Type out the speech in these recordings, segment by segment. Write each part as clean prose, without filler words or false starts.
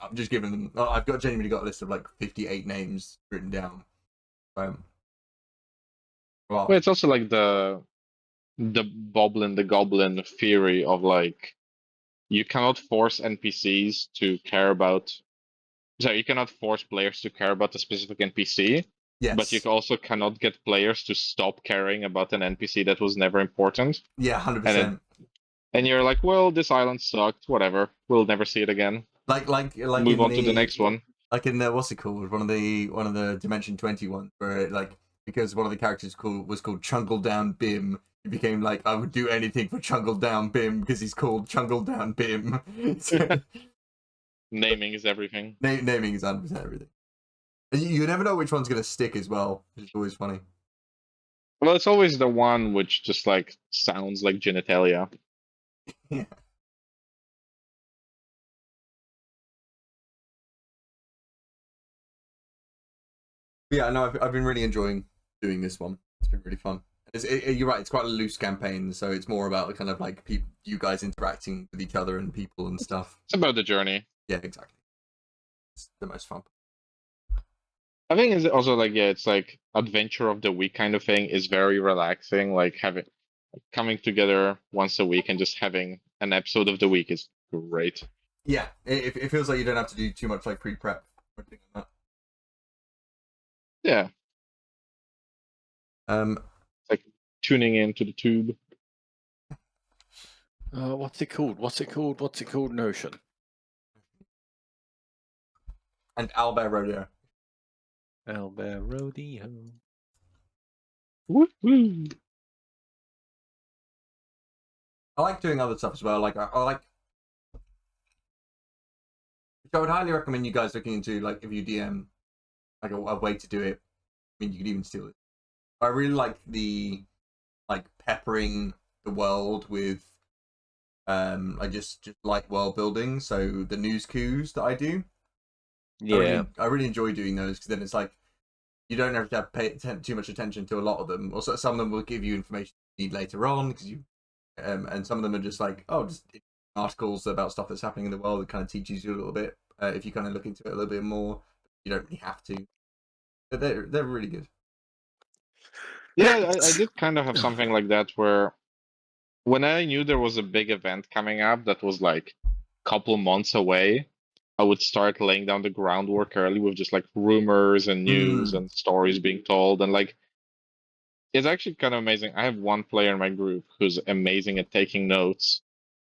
I'm just giving them. I've genuinely got a list of like 58 names written down. Well, Well, it's also like the Boblin the Goblin theory of like you cannot force NPCs to care about. So you cannot force players to care about a specific NPC, but you yes, also cannot get players to stop caring about an NPC that was never important. yeah, And 100%. and you're like, well, this island sucked. Whatever, we'll never see it again. Like Move in on to the the next one. like in the what's it called? One of the Dimension 20 ones where it, like because one of the characters was called Chungle Down Bim. It became like I would do anything for Chungle Down Bim because he's called Chungle Down Bim. Naming is everything. Naming is 100% everything. And you never know which one's gonna stick as well, which is always funny. Well, it's always the one which just like sounds like genitalia. Yeah. Yeah, no, I've been really enjoying doing this one. It's been really fun. You're right. It's quite a loose campaign, so it's more about the kind of like you guys interacting with each other and people and stuff. It's about the journey. Yeah, exactly. It's the most fun. I think it's also like it's like adventure of the week kind of thing is very relaxing. Like having coming together once a week and just having an episode of the week is great. Yeah, it feels like you don't have to do too much like pre-prep or anything like Yeah. that. It's like tuning into the tube. What's it called? What's it called? Notion. And Owlbear Rodeo. Owlbear Rodeo. Woo-hoo. I like doing other stuff as well. Like I like. So I would highly recommend you guys looking into like if you DM like a way to do it. I mean, you could even steal it. I really like the like peppering the world with like just light world building. So the news coups that I do, Yeah. I really enjoy doing those because then it's like you don't have to pay too much attention to a lot of them. Also, some of them will give you information you need later on because you and some of them are just like just articles about stuff that's happening in the world that kind of teaches you a little bit if you kind of look into it a little bit more. You don't really have to. But they're really good. Yeah, I did kind of have something like that where when I knew there was a big event coming up that was like a couple months away, I would start laying down the groundwork early with just like rumors and news and stories being told. And like, it's actually kind of amazing. I have one player in my group who's amazing at taking notes.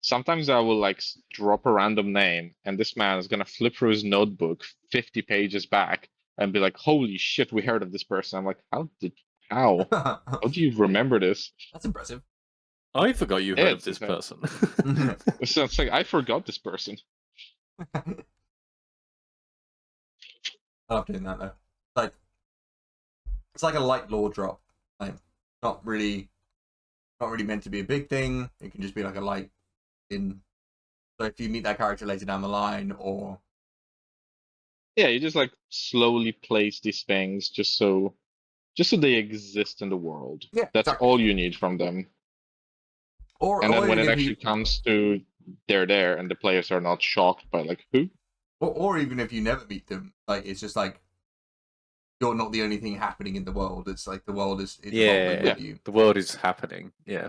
Sometimes I will like drop a random name, and this man is gonna flip through his notebook 50 pages back and be like, "Holy shit, we heard of this person." I'm like, how do you remember this? That's impressive. I forgot you heard of this person. So it's like I forgot this person. I love doing that though. Like it's like a light lore drop. Like not really meant to be a big thing. It can just be like a light in. So if you meet that character later down the line, or Yeah, you just like slowly place these things just so they exist in the world. Yeah, that's exactly. all you need from them. And then when it actually comes to they're there and the players are not shocked by like who? Or even if you never meet them, like it's just like you're not the only thing happening in the world. It's like the world is evolving with you. The world is happening. Yeah.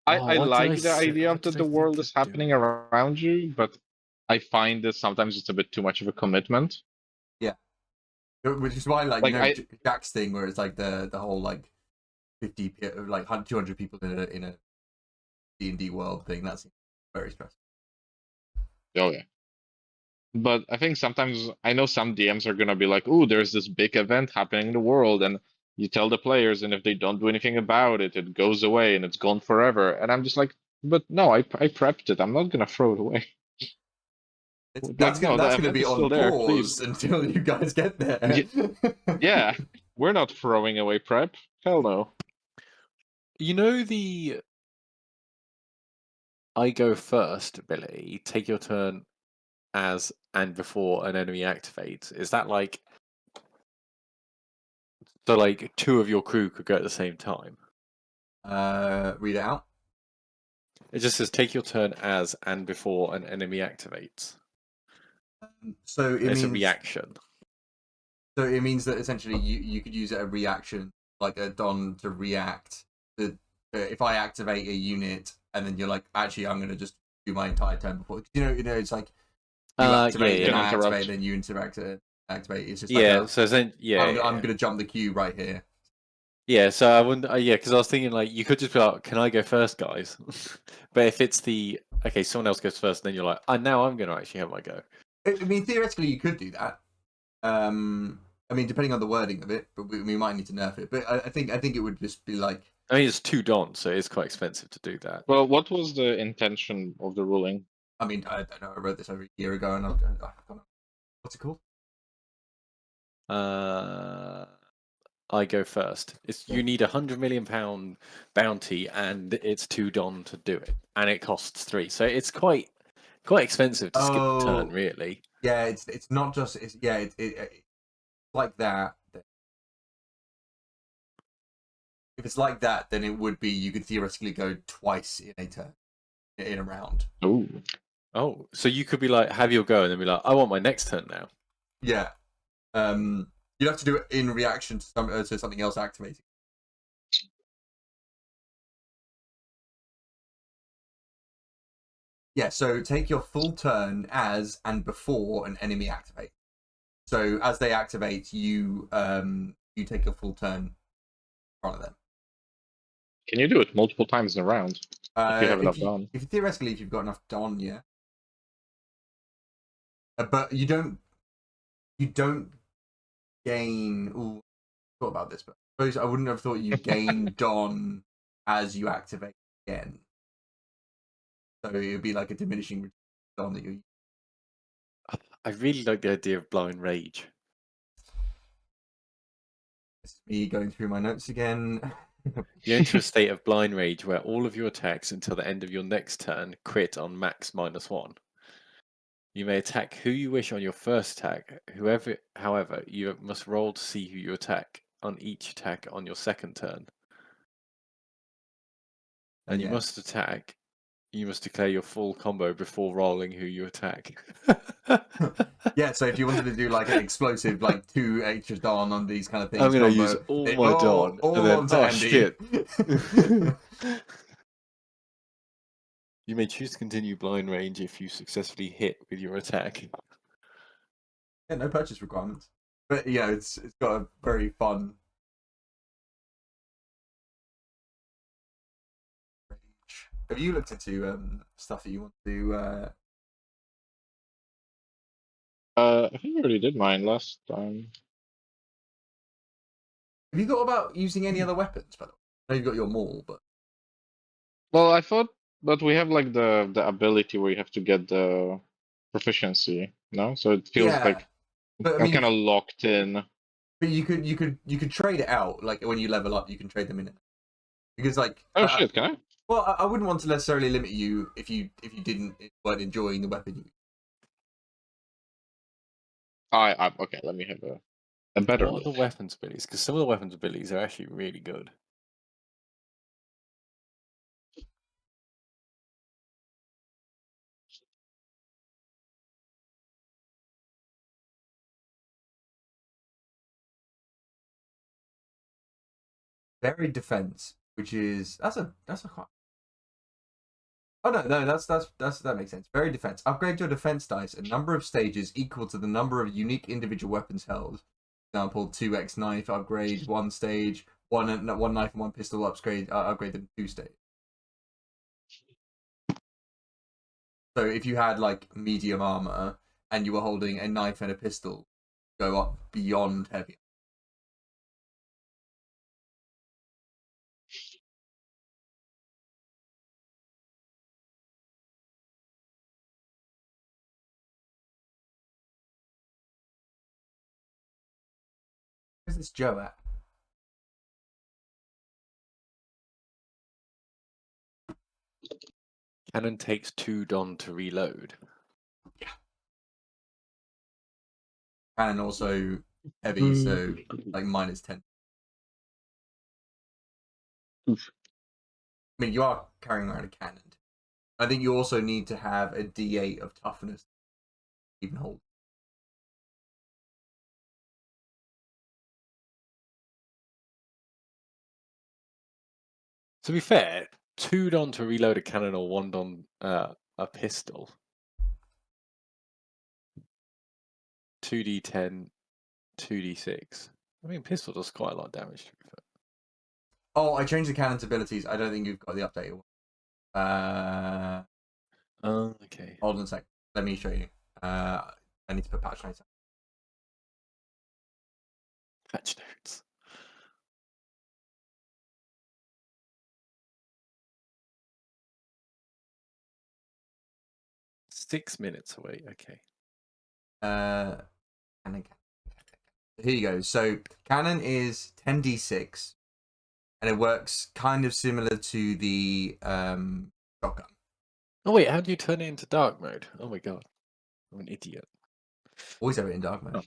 I like the idea of that the world is happening around you, but I find that sometimes it's a bit too much of a commitment. Yeah. Which is why, like you know, Jack's thing where it's like the whole like 50 like 200 people in a D&D world thing. That's very stressful. Oh yeah. But I think sometimes I know some DMs are gonna be like, "Oh, there's this big event happening in the world," and you tell the players, and if they don't do anything about it, it goes away and it's gone forever. And I'm just like, "But no, I prepped it. I'm not gonna throw it away." That's gonna be on pause until you guys get there. Yeah, we're not throwing away prep. Hell no. You know the I go first ability, take your turn as and before an enemy activates. Is that like so like two of your crew could go at the same time? Read it out. It just says take your turn as and before an enemy activates. So it It's means a reaction. So it means that essentially you could use a reaction, like a Don, to react. If I activate a unit, and then you're like, actually, I'm gonna just do my entire turn before. It's like you activate, yeah, then I interrupt. activate, then you activate. It's just yeah. like So then, I'm gonna jump the queue right here. Yeah, so I wouldn't. Yeah, because I was thinking like you could just be like, "Can I go first, guys?" But if it's okay, someone else goes first, then you're like, now I'm going to actually have my go." I mean, theoretically, you could do that. I mean, depending on the wording of it, but we might need to nerf it. But I think it would just be like. I mean, it's 2 dons, so it's quite expensive to do that. Well, what was the intention of the ruling? I mean, I don't know. I wrote this over a year ago, and I don't know. What's it called? I go first. You need £100 million bounty, and it's 2 don to do it, and it costs 3, so it's quite expensive to skip the turn, really. Yeah, it's not just it's like that. If it's like that, then it would be you could theoretically go twice in a turn, in a round. Oh, so you could be like, have your go, and then be like, I want my next turn now. Yeah. You'd have to do it in reaction to something else activating. Yeah, so take your full turn as and before an enemy activates. So as they activate, you take your full turn in front of them. Can you do it multiple times in a round? If you have enough Don. If theoretically, if you've got enough Don, yeah. But you don't gain. Ooh, I thought about this, but I suppose I wouldn't have thought you gain Don as you activate again. So it would be like a diminishing Don that you. I really like the idea of blind rage. It's me going through my notes again. You enter a state of blind rage where all of your attacks until the end of your next turn crit on max -1. You may attack who you wish on your first attack. However, you must roll to see who you attack on each attack on your second turn. And you must attack. You must declare your full combo before rolling who you attack. Yeah, so if you wanted to do like an explosive, like 2 extra Don on these kind of things, I'm going to use all my Don. all and then, onto Andy. Shit. You may choose to continue blind range if you successfully hit with your attack. Yeah, no purchase requirements. But yeah, it's got a very fun. Have you looked into stuff that you want to? I think I already did mine last time. Have you thought about using any other weapons? By the way, I know you've got your maul, but Well, I thought, but we have like the ability where you have to get the proficiency, no? So it feels like but, I'm kind of locked in. But you could trade it out. Like when you level up, you can trade them in it. Because like, Oh shit, can I? Well, I wouldn't want to necessarily limit you if you weren't enjoying the weapon. Okay. Let me have a better What look. are the weapons abilities? Because some of the weapons abilities are actually really good. Varied defense, which is that's a quite. Oh no, that makes sense. Varied defense. Upgrade your defense dice a number of stages equal to the number of unique individual weapons held. For example, 2x knife upgrade 1 stage, one knife and 1 pistol upgrade them 2 stage. So if you had like medium armor and you were holding a knife and a pistol, go up beyond heavy. Where's this Joe at? Cannon takes 2 Don to reload. Yeah. And also heavy, so like -10. Oof. I mean, you are carrying around a cannon. I think you also need to have a D8 of toughness to even hold. To be fair, 2 don to reload a cannon or 1 don a pistol. 2d10, 2d6. I mean, pistol does quite a lot of damage, to be fair. Oh, I changed the cannon's abilities. I don't think you've got the updated one. Okay. Hold on a sec. Let me show you. I need to put patch notes. Patch notes. Six minutes away. Okay. Here you go. So cannon is 10d6, and it works kind of similar to the shotgun. Oh wait, how do you turn it into dark mode? Oh my god, I'm an idiot. Always have it in dark mode. Oh.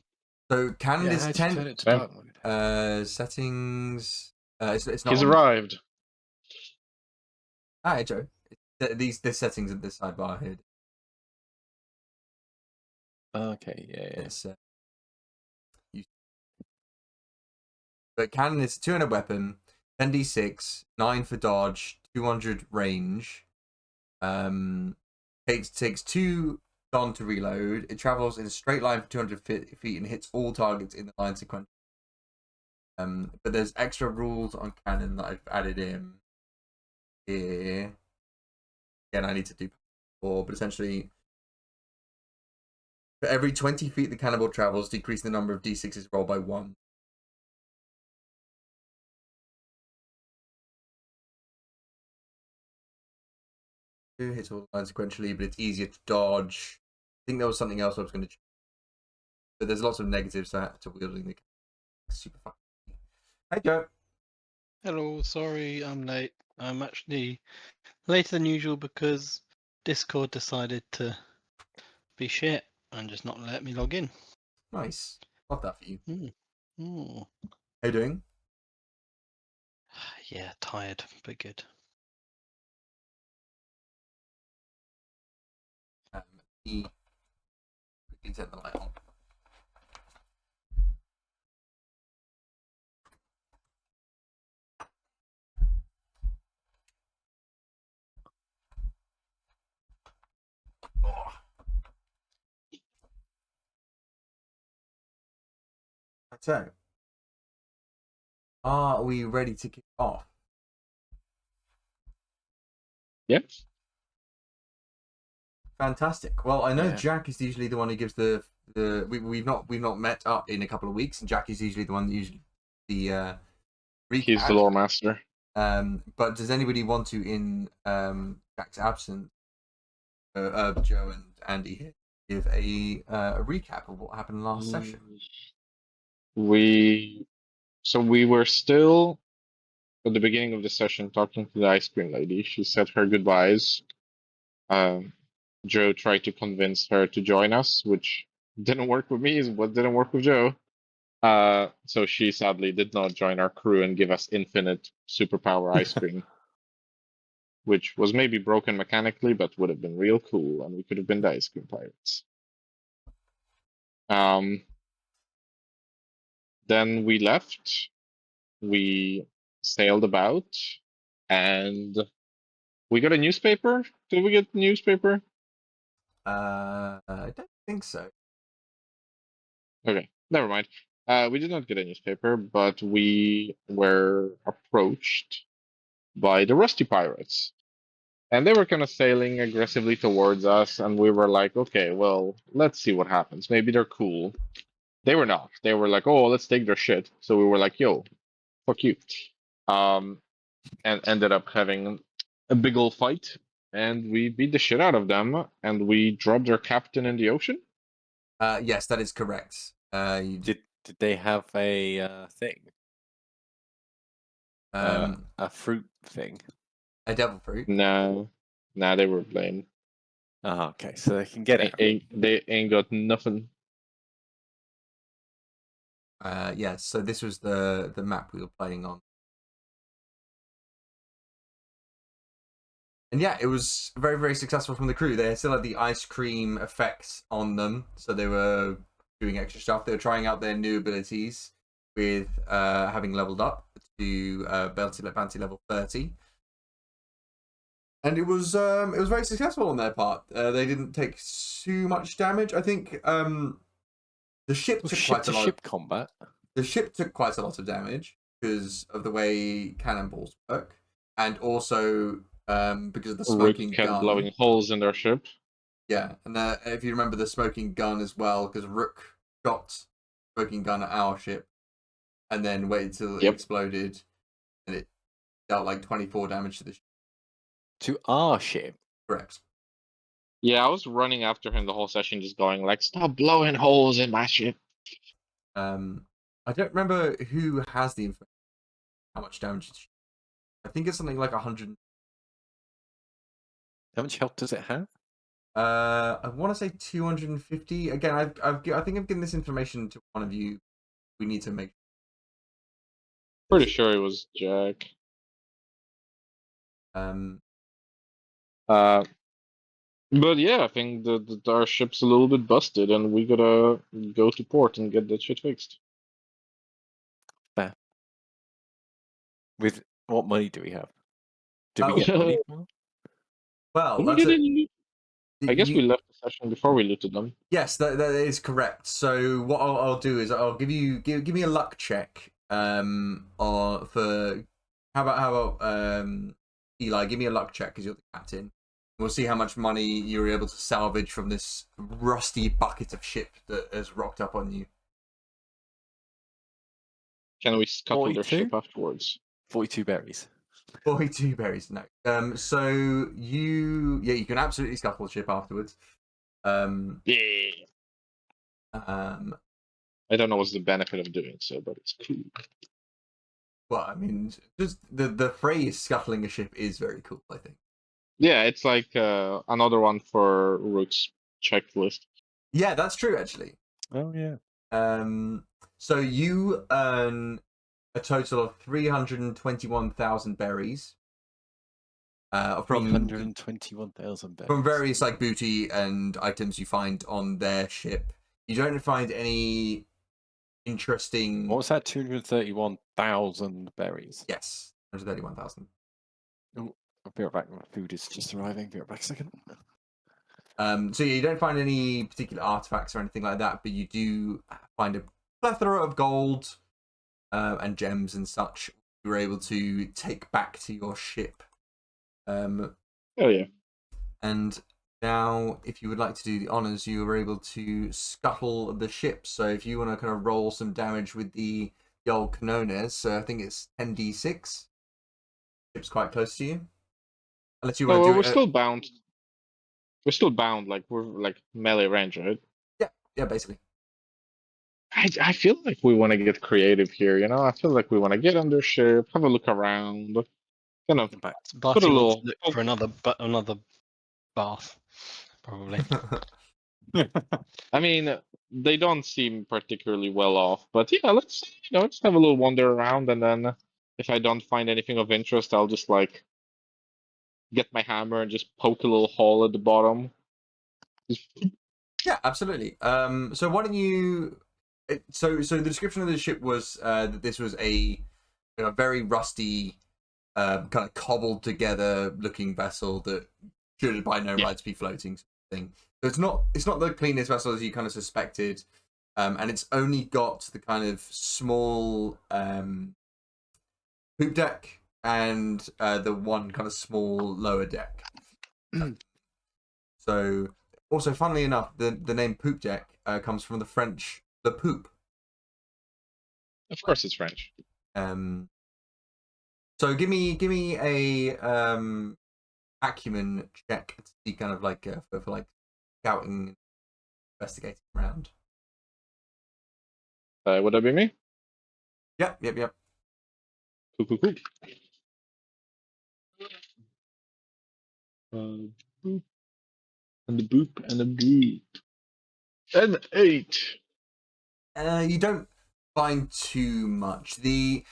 So cannon Yeah, is how do you 10 turn it to Same. dark mode? settings. It's not He's on. arrived. Hi, Joe. These settings at this sidebar here. Okay, yeah. It's but cannon is 200 weapon, 10d6, 9 for dodge, 200 range. Takes 2 don to reload. It travels in a straight line for 200 feet and hits all targets in the line sequence. But there's extra rules on cannon that I've added in here. Again, I need to do more, but essentially, for every 20 feet the cannonball travels, decrease the number of d6s rolled by 1. It hits all the lines sequentially, but it's easier to dodge. I think there was something else I was going to. But there's lots of negatives to wielding the super fun. Hey, Joe. Hello, sorry I'm late. I'm actually later than usual because Discord decided to be shit and just not let me log in. Nice. Love that for you. Mm. How you doing? Yeah, tired, but good. Quickly turn the light on. Oh. So, are we ready to kick off? Yep. Fantastic. Well, I know Yeah. Jack is usually the one who gives we've not met up in a couple of weeks, and Jack is usually the one that usually the recap. He's the lore master. But does anybody want to, in Jack's absence, Joe and Andy here, give a recap of what happened last session? We were still at the beginning of the session talking to the ice cream lady. She said her goodbyes. Joe tried to convince her to join us, which didn't work with me, is what didn't work with Joe. So she sadly did not join our crew and give us infinite superpower ice cream, which was maybe broken mechanically, but would have been real cool, and we could have been the ice cream pirates. Then we left. We sailed about, and we got a newspaper. Did we get the newspaper? I don't think so. Okay, never mind. We did not get a newspaper, but we were approached by the Rusty Pirates. And they were kind of sailing aggressively towards us, and we were like, okay, well, let's see what happens. Maybe they're cool. They were not. They were like, oh, let's take their shit. So we were like, yo, fuck you. And ended up having a big old fight, and we beat the shit out of them, and we dropped their captain in the ocean. Yes, that is correct. Did they have a thing? A fruit thing? A devil fruit? No, nah, they were plain. Oh, okay, so they can get it. They ain't got nothing. Yes, so this was the map we were playing on. yeah, it was very, very successful from the crew. They still had the ice cream effect on them, so they were doing extra stuff. They were trying out their new abilities with having leveled up to bounty level 30. And it was very successful on their part. They didn't take too much damage. I think the ship took quite a lot. Ship combat. The ship took quite a lot of damage because of the way cannonballs work, and also because of the smoking Rook kept gun. blowing holes in their ship. Yeah, and if you remember the smoking gun as well, because Rook shot smoking gun at our ship, and then waited till it exploded, and it dealt like 24 damage to the ship. To our ship. Correct. Yeah, I was running after him the whole session, just going like, "Stop blowing holes in my ship." I don't remember who has the information. How much damage? I think it's something like 100. How much health does it have? I want to say 250. Again, I think I've given this information to one of you. We need to make. Pretty sure it was Jack. But yeah, I think that our ship's a little bit busted, and we gotta go to port and get that shit fixed. Fair. With what money do we have? Do we get money? Well, We that's it. didn't. I guess we left the session before we looted them. Yes, that is correct. So what I'll do is I'll give me a luck check. Or for how about Eli? Give me a luck check because you're the captain. We'll see how much money you're able to salvage from this rusty bucket of ship that has rocked up on you. Can we scuttle 42? their ship afterwards? 42 berries. 42 berries, no. So you can absolutely scuttle the ship afterwards. Yeah. I don't know what's the benefit of doing so, but it's cool. Well, I mean, just the phrase "scuttling a ship" is very cool, I think. Yeah, it's like another one for Rook's checklist. Yeah, that's true, actually. Oh yeah. So you earn a total of 321,000 berries. From 321,000 berries. From various like booty and items you find on their ship. You don't find any interesting. What was that? 231,000 berries. Yes, 131,000. Oh, I'll be right back. My food is just arriving. Be right back a second. So yeah, you don't find any particular artifacts or anything like that, but you do find a plethora of gold and gems and such. You're able to take back to your ship. Oh yeah. And now, if you would like to do the honors, you are able to scuttle the ship. So if you want to kind of roll some damage with the old canones, so I think it's 10d6. Ship's quite close to you. Unless you want to do we're it. still bound. We're still bound, like we're like melee range, right? Yeah, basically. I feel like we want to get creative here, you know? I feel like we want to get on their ship, have a look around, kind of Barty put a wants little. to look for another bath, probably. I mean, they don't seem particularly well off, but yeah, let's just have a little wander around, and then if I don't find anything of interest, I'll just like get my hammer and just poke a little hole at the bottom. Yeah, absolutely. So why don't you? So the description of the ship was that this was a very rusty, kind of cobbled together looking vessel that should by no rights be floating. Sort of thing. So it's not the cleanest vessel as you kind of suspected, and it's only got the kind of small poop deck and the one kind of small lower deck. So. Also, funnily enough, the name poop deck comes from the French "the poop." Of course, it's French. So give me a acumen check to see kind of like for like scouting, investigating around. Would that be me? Yep. Cool. Boop. And the boop and the boop. An 8. You don't find too much. The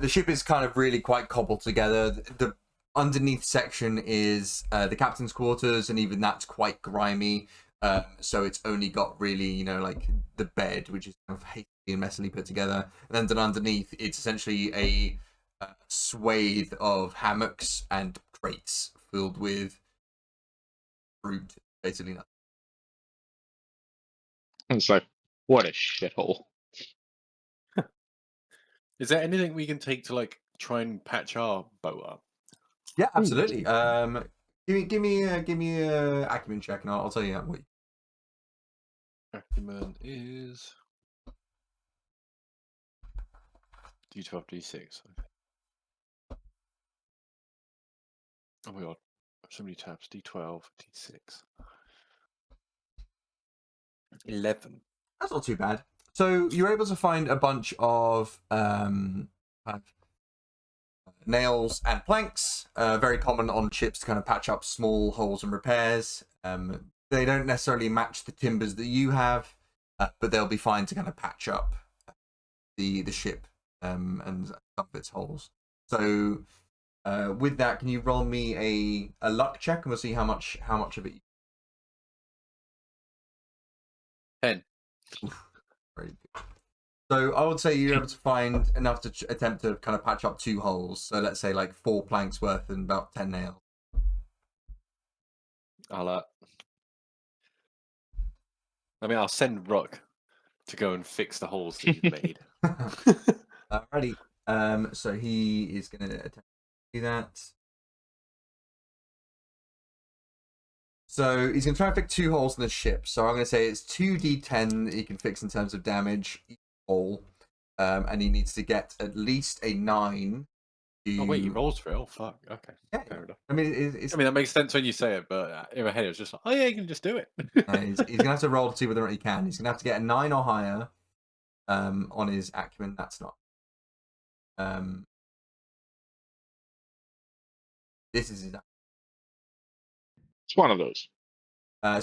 ship is kind of really quite cobbled together. underneath section is the captain's quarters, and even that's quite grimy. So it's only got really, like the bed, which is kind of hastily and messily put together. And then underneath, it's essentially a swathe of hammocks and crates filled with fruit, basically nothing. It's like, what a shithole. Is there anything we can take to like try and patch our boat up? Yeah, absolutely. Give me a acumen check, and I'll tell you what. Acumen is D12, D6. Oh my god, so many tabs. D12, D6. 11. That's not too bad. So you're able to find a bunch of nails and planks, very common on ships to kind of patch up small holes and repairs. They don't necessarily match the timbers that you have, but they'll be fine to kind of patch up the ship and some of its holes. So with that, can you roll me a luck check, and we'll see how much of it. 10. Very good. So I would say you're able to find enough to attempt to kind of patch up 2 holes. So let's say like 4 planks worth and about 10 nails. I'll send Rook to go and fix the holes that you've made. Alrighty. So he is going to attempt to do that. So he's going to try and fix 2 holes in the ship. So I'm going to say it's 2d10 that he can fix in terms of damage each hole. And he needs to get at least a 9. Oh wait, he rolls for it. Oh fuck. Okay. Yeah. Fair enough. I mean, that makes sense when you say it, but in my head it was just like, oh yeah, you can just do it. he's going to have to roll to see whether or not he can. He's going to have to get a 9 or higher on his acumen. That's not. This is his. It's one of those.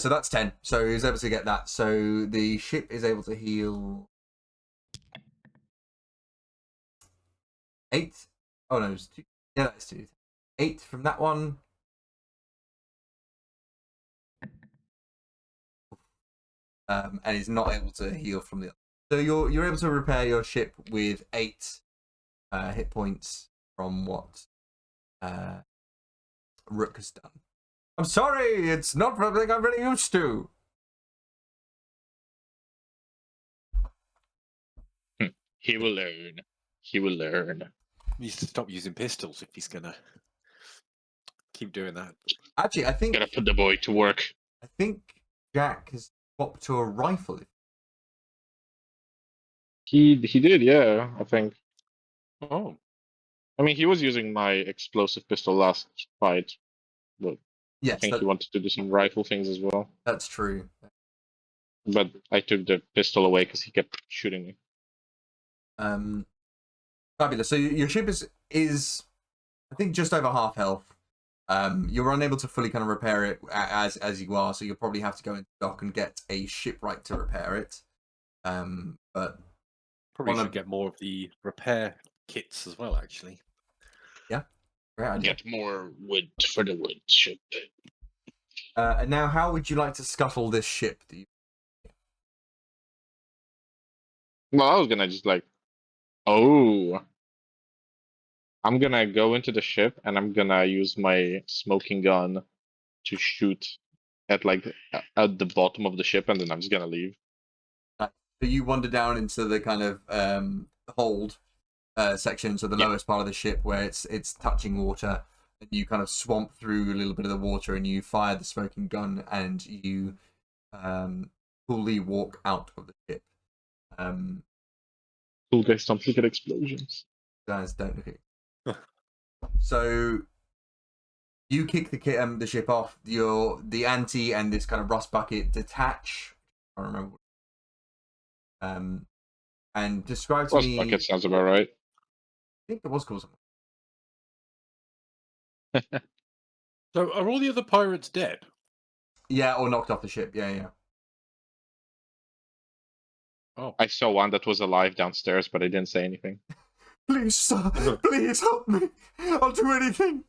So that's 10. So he's able to get that. So the ship is able to heal 8. Oh no, it's 2. Yeah, that's 2. 8 from that one. And he's not able to heal from the other. So you're able to repair your ship with 8 hit points from what Rook has done. I'm sorry, it's not something I'm really used to. He will learn. He will learn. He needs to stop using pistols if he's gonna keep doing that. Actually, I think Gotta put the boy to work. I think Jack has swapped to a rifle. He did, yeah, I think. Oh, I mean, he was using my explosive pistol last fight, but I Yes, think he wanted to do some rifle things as well. that's true. But I took the pistol away because he kept shooting me. Fabulous. So your ship is I think just over half health. You're unable to fully kind of repair it as you are, so you'll probably have to go into dock and get a shipwright to repair it. But probably should get more of the repair kits as well, actually. Yeah, great idea. Get more wood for the wood ship. And now, how would you like to scuttle this ship? Well, I was gonna just I'm gonna go into the ship and I'm gonna use my smoking gun to shoot at at the bottom of the ship, and then I'm just gonna leave. So you wander down into the kind of hold section, so the lowest part of the ship where it's touching water, and you kind of swamp through a little bit of the water, and you fire the smoking gun, and you coolly walk out of the ship. Cool guys don't look at explosions. Guys, don't look at it. So you kick the ship off. The anti and this kind of rust bucket detach. I don't remember. And describe to me. Rust bucket sounds about right. I think it was called something. So are all the other pirates dead? Yeah, or knocked off the ship. Yeah. Oh, I saw one that was alive downstairs, but I didn't say anything. Please, sir, please help me. I'll do anything.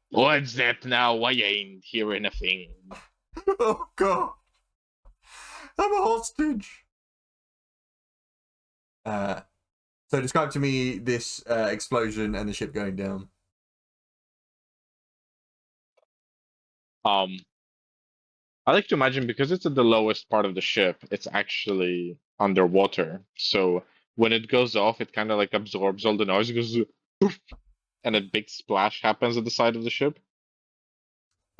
What's that now? I ain't hearing a thing. Oh god, I'm a hostage. So describe to me this explosion and the ship going down. I like to imagine because it's at the lowest part of the ship, it's actually underwater. So when it goes off, it kind of like absorbs all the noise. It goes, poof, and a big splash happens at the side of the ship.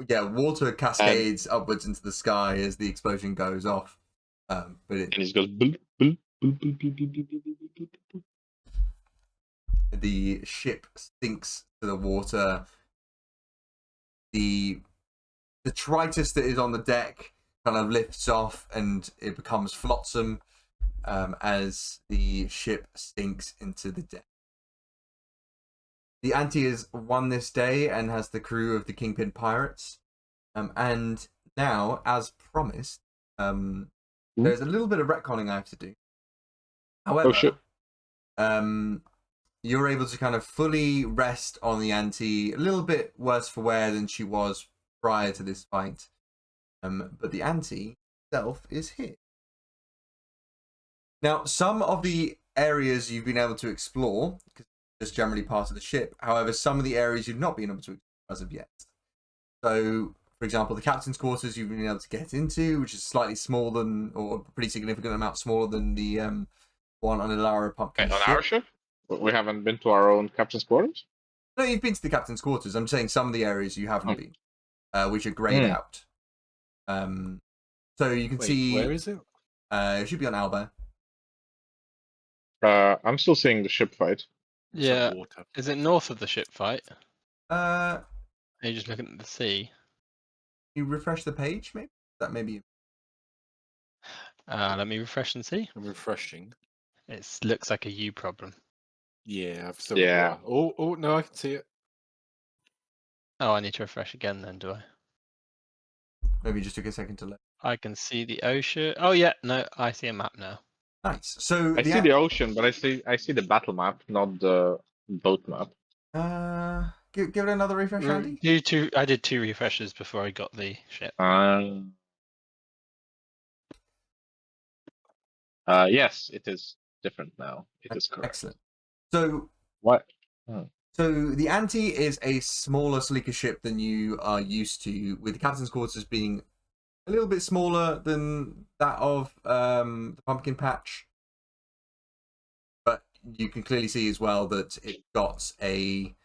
Yeah, water cascades upwards into the sky as the explosion goes off. But And it goes. Bloop, bloop, bloop, bloop, bloop, bloop, bloop, bloop, bloop. the ship sinks to the water. The detritus that is on the deck kind of lifts off and it becomes flotsam as the ship sinks into the deck. The Anti has won this day and has the crew of the Kingpin Pirates. And now, as promised, there's a little bit of retconning I have to do. However, you're able to kind of fully rest on the Anti, a little bit worse for wear than she was prior to this fight. But the Anti itself is here. Now, some of the areas you've been able to explore, because it's just generally part of the ship. However, some of the areas you've not been able to explore as of yet. So, for example, the captain's quarters you've been able to get into, which is slightly smaller than, or a pretty significant amount smaller than the one on Ilara Pumpkin On ship. our ship? We haven't been to our own captain's quarters? No, you've been to the captain's quarters. I'm saying some of the areas you haven't been, which are grayed out. So you can see... Where is it? It should be on Albert. I'm still seeing the ship fight. It's Yeah. underwater. Is it north of the ship fight? Uh, Are you just looking at the sea? you refresh the page, maybe? That may be... Let me refresh and see. I'm refreshing. It looks like a you problem. Yeah, I've still Yeah. got oh, no, I can see it. Oh, I need to refresh again then, do I? Maybe it just took a second to load. I can see the ocean. Oh yeah, no, I see a map now. Nice. So I see the ocean, but I see the battle map, not the boat map. Give it another refresh, Andy. I did 2 refreshes before I got the ship. Yes, it is different now. It is correct. Excellent. So What? So the Anti is a smaller, sleeker ship than you are used to, with the captain's quarters being a little bit smaller than that of the Pumpkin Patch. But you can clearly see as well that it got a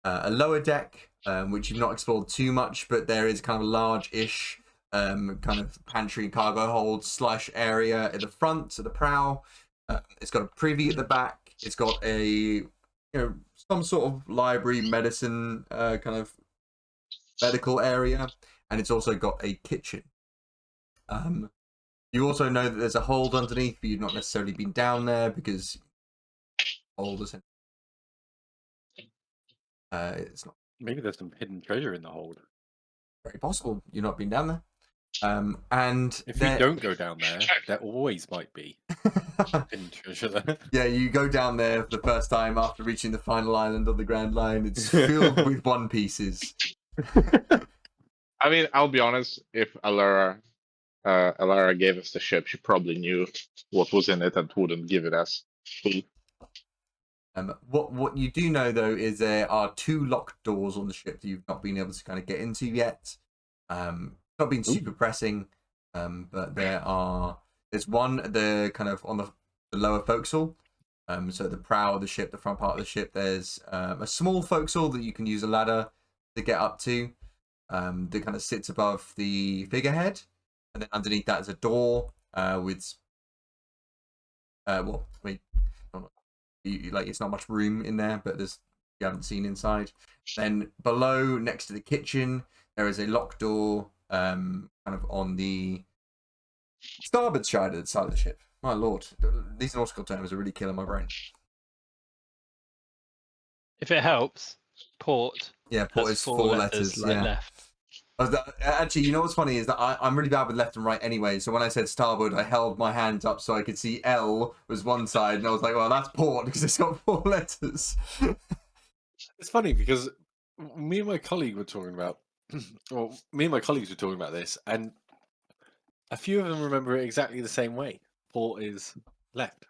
lower deck, which you've not explored too much, but there is kind of a large-ish kind of pantry and cargo hold / area at the front, at the prow. It's got a privy at the back. It's got a some sort of library, medicine kind of medical area, and it's also got a kitchen. You also know that there's a hold underneath, but you've not necessarily been down there because hold is it's not Maybe there's some hidden treasure in the hold. very possible. You've not been down there. And if you don't go down there, there always might be hidden treasure there. Yeah, you go down there for the first time after reaching the final island of the Grand Line. It's filled with One Pieces. I mean, I'll be honest. If Alara gave us the ship, she probably knew what was in it and wouldn't give it us. What you do know though is there are 2 locked doors on the ship that you've not been able to kind of get into yet. Not been super pressing, but there's one the kind of on the lower forecastle. So the prow of the ship, the front part of the ship, there's a small forecastle that you can use a ladder to get up to. That kind of sits above the figurehead, and then underneath that is a door with it's not much room in there, but you haven't seen inside. Then below, next to the kitchen, there is a locked door, kind of on the starboard side of the ship. My lord, these nautical terms are really killing my brain. If it helps, port. Yeah, port has is 4 letters. Yeah. left. Actually, you know what's funny is that I'm really bad with left and right anyway. So when I said starboard, I held my hands up so I could see L was one side, and I was like, "Well, that's port because it's got 4 letters." It's funny because me and my colleague were talking about, well, me and my colleagues were talking about this, and a few of them remember it exactly the same way. Port is left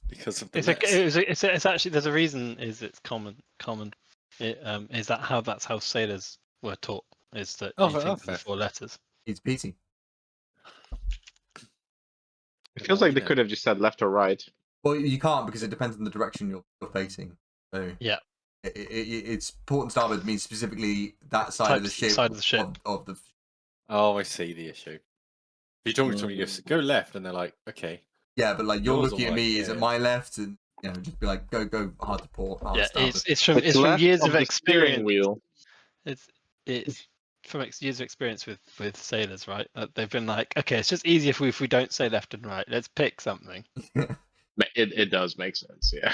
because of the less. It's actually there's a reason. Is it's common. Is that that's how sailors were taught? Is that Oh, you think of the fair. 4 letters? It's PT. It feels like they could have just said left or right. Well, you can't because it depends on the direction you're facing. So Yeah. It's port and starboard means specifically that side of the ship. Side of the ship. Of the. Oh, I see the issue. If you're talking to someone, you go left, and they're like, okay. Yeah, but like you're Yours looking or at me, mine? is Yeah, it yeah. my left? And just be like, go hard to port. Hard Yeah, to starboard. it's from Left years of of the steering experience. wheel. It's from years of experience with sailors, right? They've been like, okay, it's just easier if we don't say left and right. Let's pick something. It does make sense, yeah.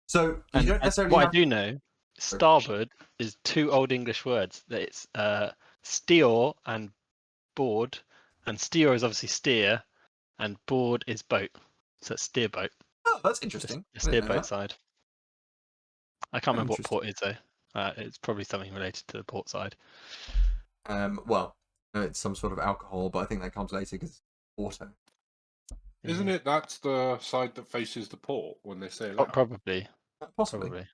So you And don't necessarily. what I do know, starboard is 2 old English words. That it's steer and board, and steer is obviously steer, and board is boat. So it's steer boat. Oh, that's interesting. The I didn't know steer boat that. side. I can't remember what Interesting. port is though. It's probably something related to the port side. Well, it's some sort of alcohol, but I think that comes later because it's water. Isn't it that's the side that faces the port when they sail out? Probably. Possibly.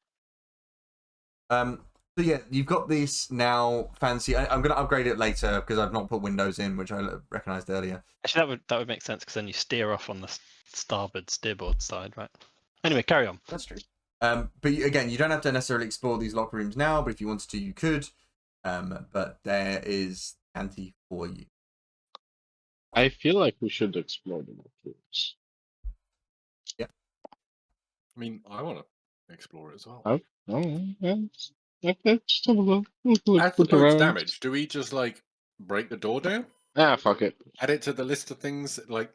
So yeah, you've got this now fancy. I'm going to upgrade it later because I've not put windows in, which I recognized earlier. Actually, that would make sense because then you steer off on the steerboard side, right? Anyway, carry on. That's true. But again, you don't have to necessarily explore these locker rooms now, but if you wanted to, you could. But there is ante for you. I feel like we should explore the rooms. Yeah. I mean, I want to explore it as well. Oh, let's have a look. As the Look boat's around. damaged, do we just like break the door down? Ah, fuck it. Add it to the list of things, like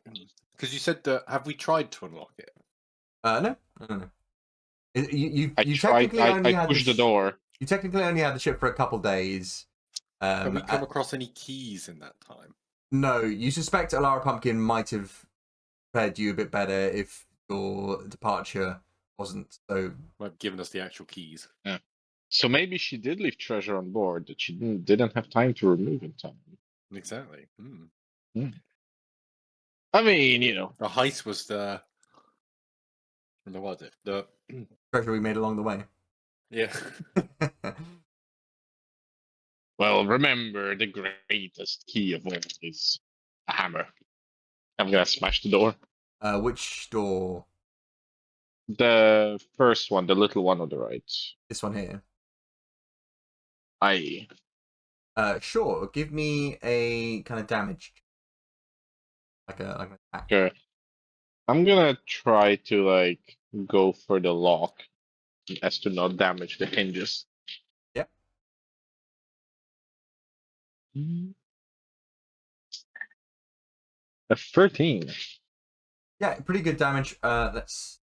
because you said that. Have we tried to unlock it? No. You tried. technically only I had pushed the door. You technically only had the ship for a couple days. Have we come across any keys in that time? No, you suspect Alara Pumpkin might have prepared you a bit better if your departure wasn't so. Like giving us the actual keys. Yeah. So maybe she did leave treasure on board that she didn't have time to remove in time. Exactly. I mean, you know, The heist was the. What was it? The treasure we made along the way. yeah. well, remember the greatest key of all is a hammer. I'm gonna smash the door. Which door? The first one, the little one on the right. This one here. Aye. Sure. Give me a kind of damage, like an attack. Sure. I'm gonna try to like go for the lock as to not damage the hinges. Yep. A 13. Yeah, pretty good damage. Let's.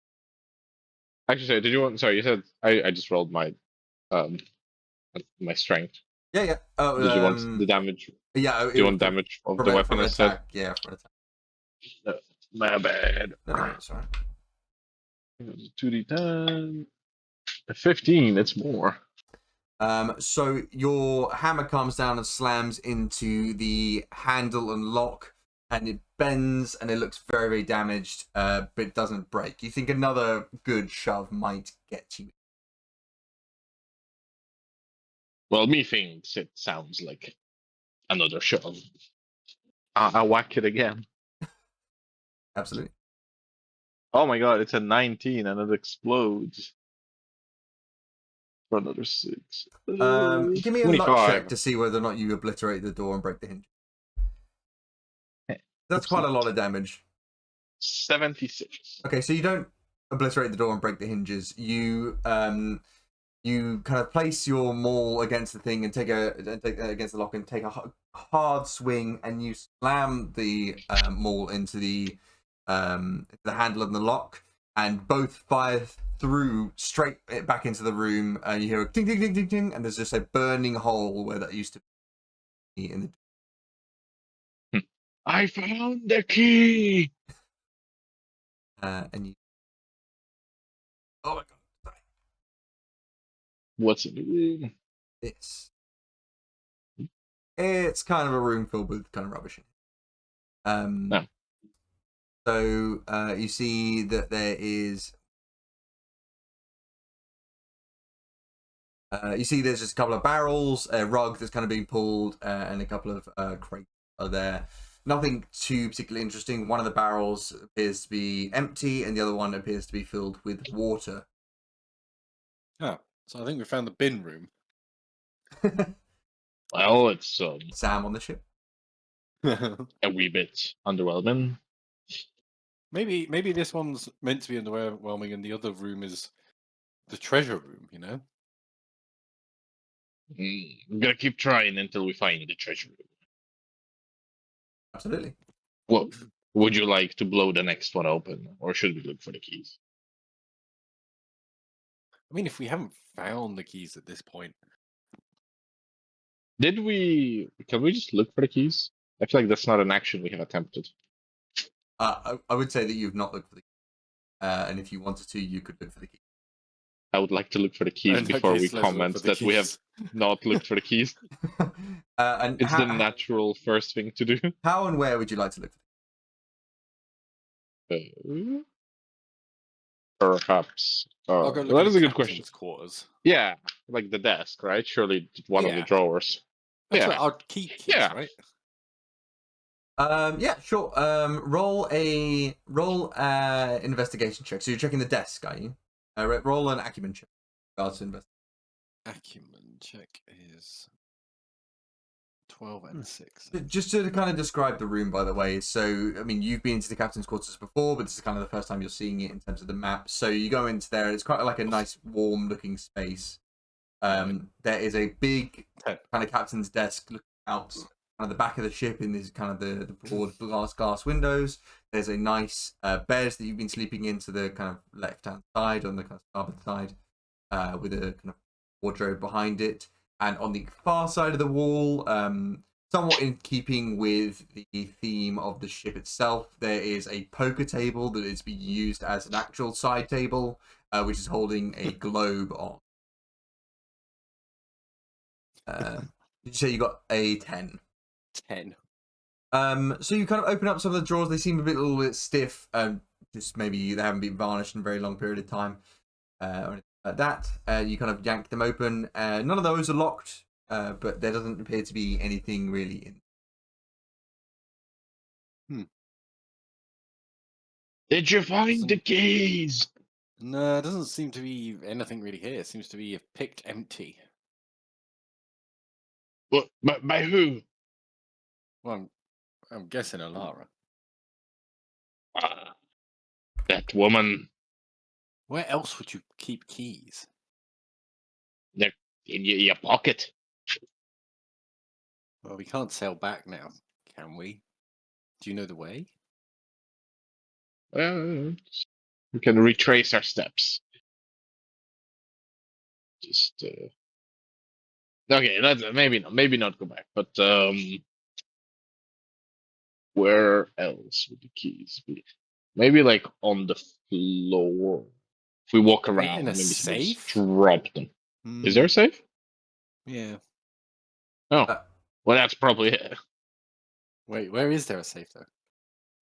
Actually, sorry, did you want? Sorry, you said I just rolled my my strength. Yeah. Oh, Did you want the damage? Yeah. Do you want damage of the weapon instead? Attack. Yeah, for an attack. My bad. No, that's all right. 2d10. A 15. It's more. So your hammer comes down and slams into the handle and lock, and it bends and it looks very, very damaged, but it doesn't break. You think another good shove might get you. Well, me thinks it sounds like another shove. I'll whack it again. Absolutely. Oh my god, it's a 19 and it explodes. For another 6. Give me a luck 25. check to see whether or not you obliterate the door and break the hinge. That's quite a lot of damage. 76. Okay, so you don't obliterate the door and break the hinges. You kind of place your maul against the thing and take against the lock and take a hard swing, and you slam the maul into the handle of the lock, and both fire through straight back into the room. And you hear a ding ding ding ding ding, and there's just a burning hole where that used to be in the. I found the key. And you. Oh my god! What's in the room? It's kind of a room filled with kind of rubbish. No. So you see that there is. You see there's just a couple of barrels, a rug that's kind of being pulled, and a couple of crates are there. Nothing too particularly interesting. One of the barrels appears to be empty, and the other one appears to be filled with water. Oh, so I think we found the bin room. Well, it's Sam on the ship. a wee bit underwhelming. Maybe this one's meant to be underwhelming, and the other room is the treasure room. You know. I'm gonna keep trying until we find the treasure room. Absolutely. Well, would you like to blow the next one open, or should we look for the keys? I mean, if we haven't found the keys at this point, Can we just look for the keys? I feel like that's not an action we have attempted. I would say that you've not looked for the key. And if you wanted to, you could look for the key. I would like to look for the keys In that before we case, let's look comment for the that we have keys. not looked for the keys. And It's the natural first thing to do. how and where would you like to look for Perhaps. I'll go look That at is the a good question. captain's quarters. Yeah, like the desk, right? Surely one of the Yeah. drawers. That's Yeah. right, our key keys, Yeah. right? Yeah, sure. Roll investigation check. So you're checking the desk, are you? Roll an acumen check. Regards to invest. Acumen check is 12 and 6. Just to kind of describe the room, by the way. So, I mean, you've been to the captain's quarters before, but this is kind of the first time you're seeing it in terms of the map. So you go into there. It's quite like a nice, warm-looking space. There is a big kind of captain's desk looking out kind of the back of the ship in these kind of the broad glass windows. There's a nice bed that you've been sleeping in to the kind of left-hand side on the kind of starboard side, with a kind of wardrobe behind it. And on the far side of the wall, somewhat in keeping with the theme of the ship itself, there is a poker table that is being used as an actual side table, which is holding a globe on. Did you say you got a 10? 10. So you kind of open up some of the drawers. They seem a little bit stiff. Just maybe they haven't been varnished in a very long period of time. Or anything like that. You kind of yank them open. None of those are locked, but there doesn't appear to be anything really in. Did you find the keys? No, it doesn't seem to be anything really here. It seems to be picked empty. What? By who? Well, I'm guessing Alara. That woman. Where else would you keep keys? They're in your pocket. Well, we can't sail back now, can we? Do you know the way? Well, we can retrace our steps. Just okay. Let's maybe not go back, but where else would the keys be? Maybe like on the floor. If we walk Maybe around, in a maybe someone just safe? drop them. Is there a safe? Yeah. Oh, well, that's probably it. Wait, where is there a safe though?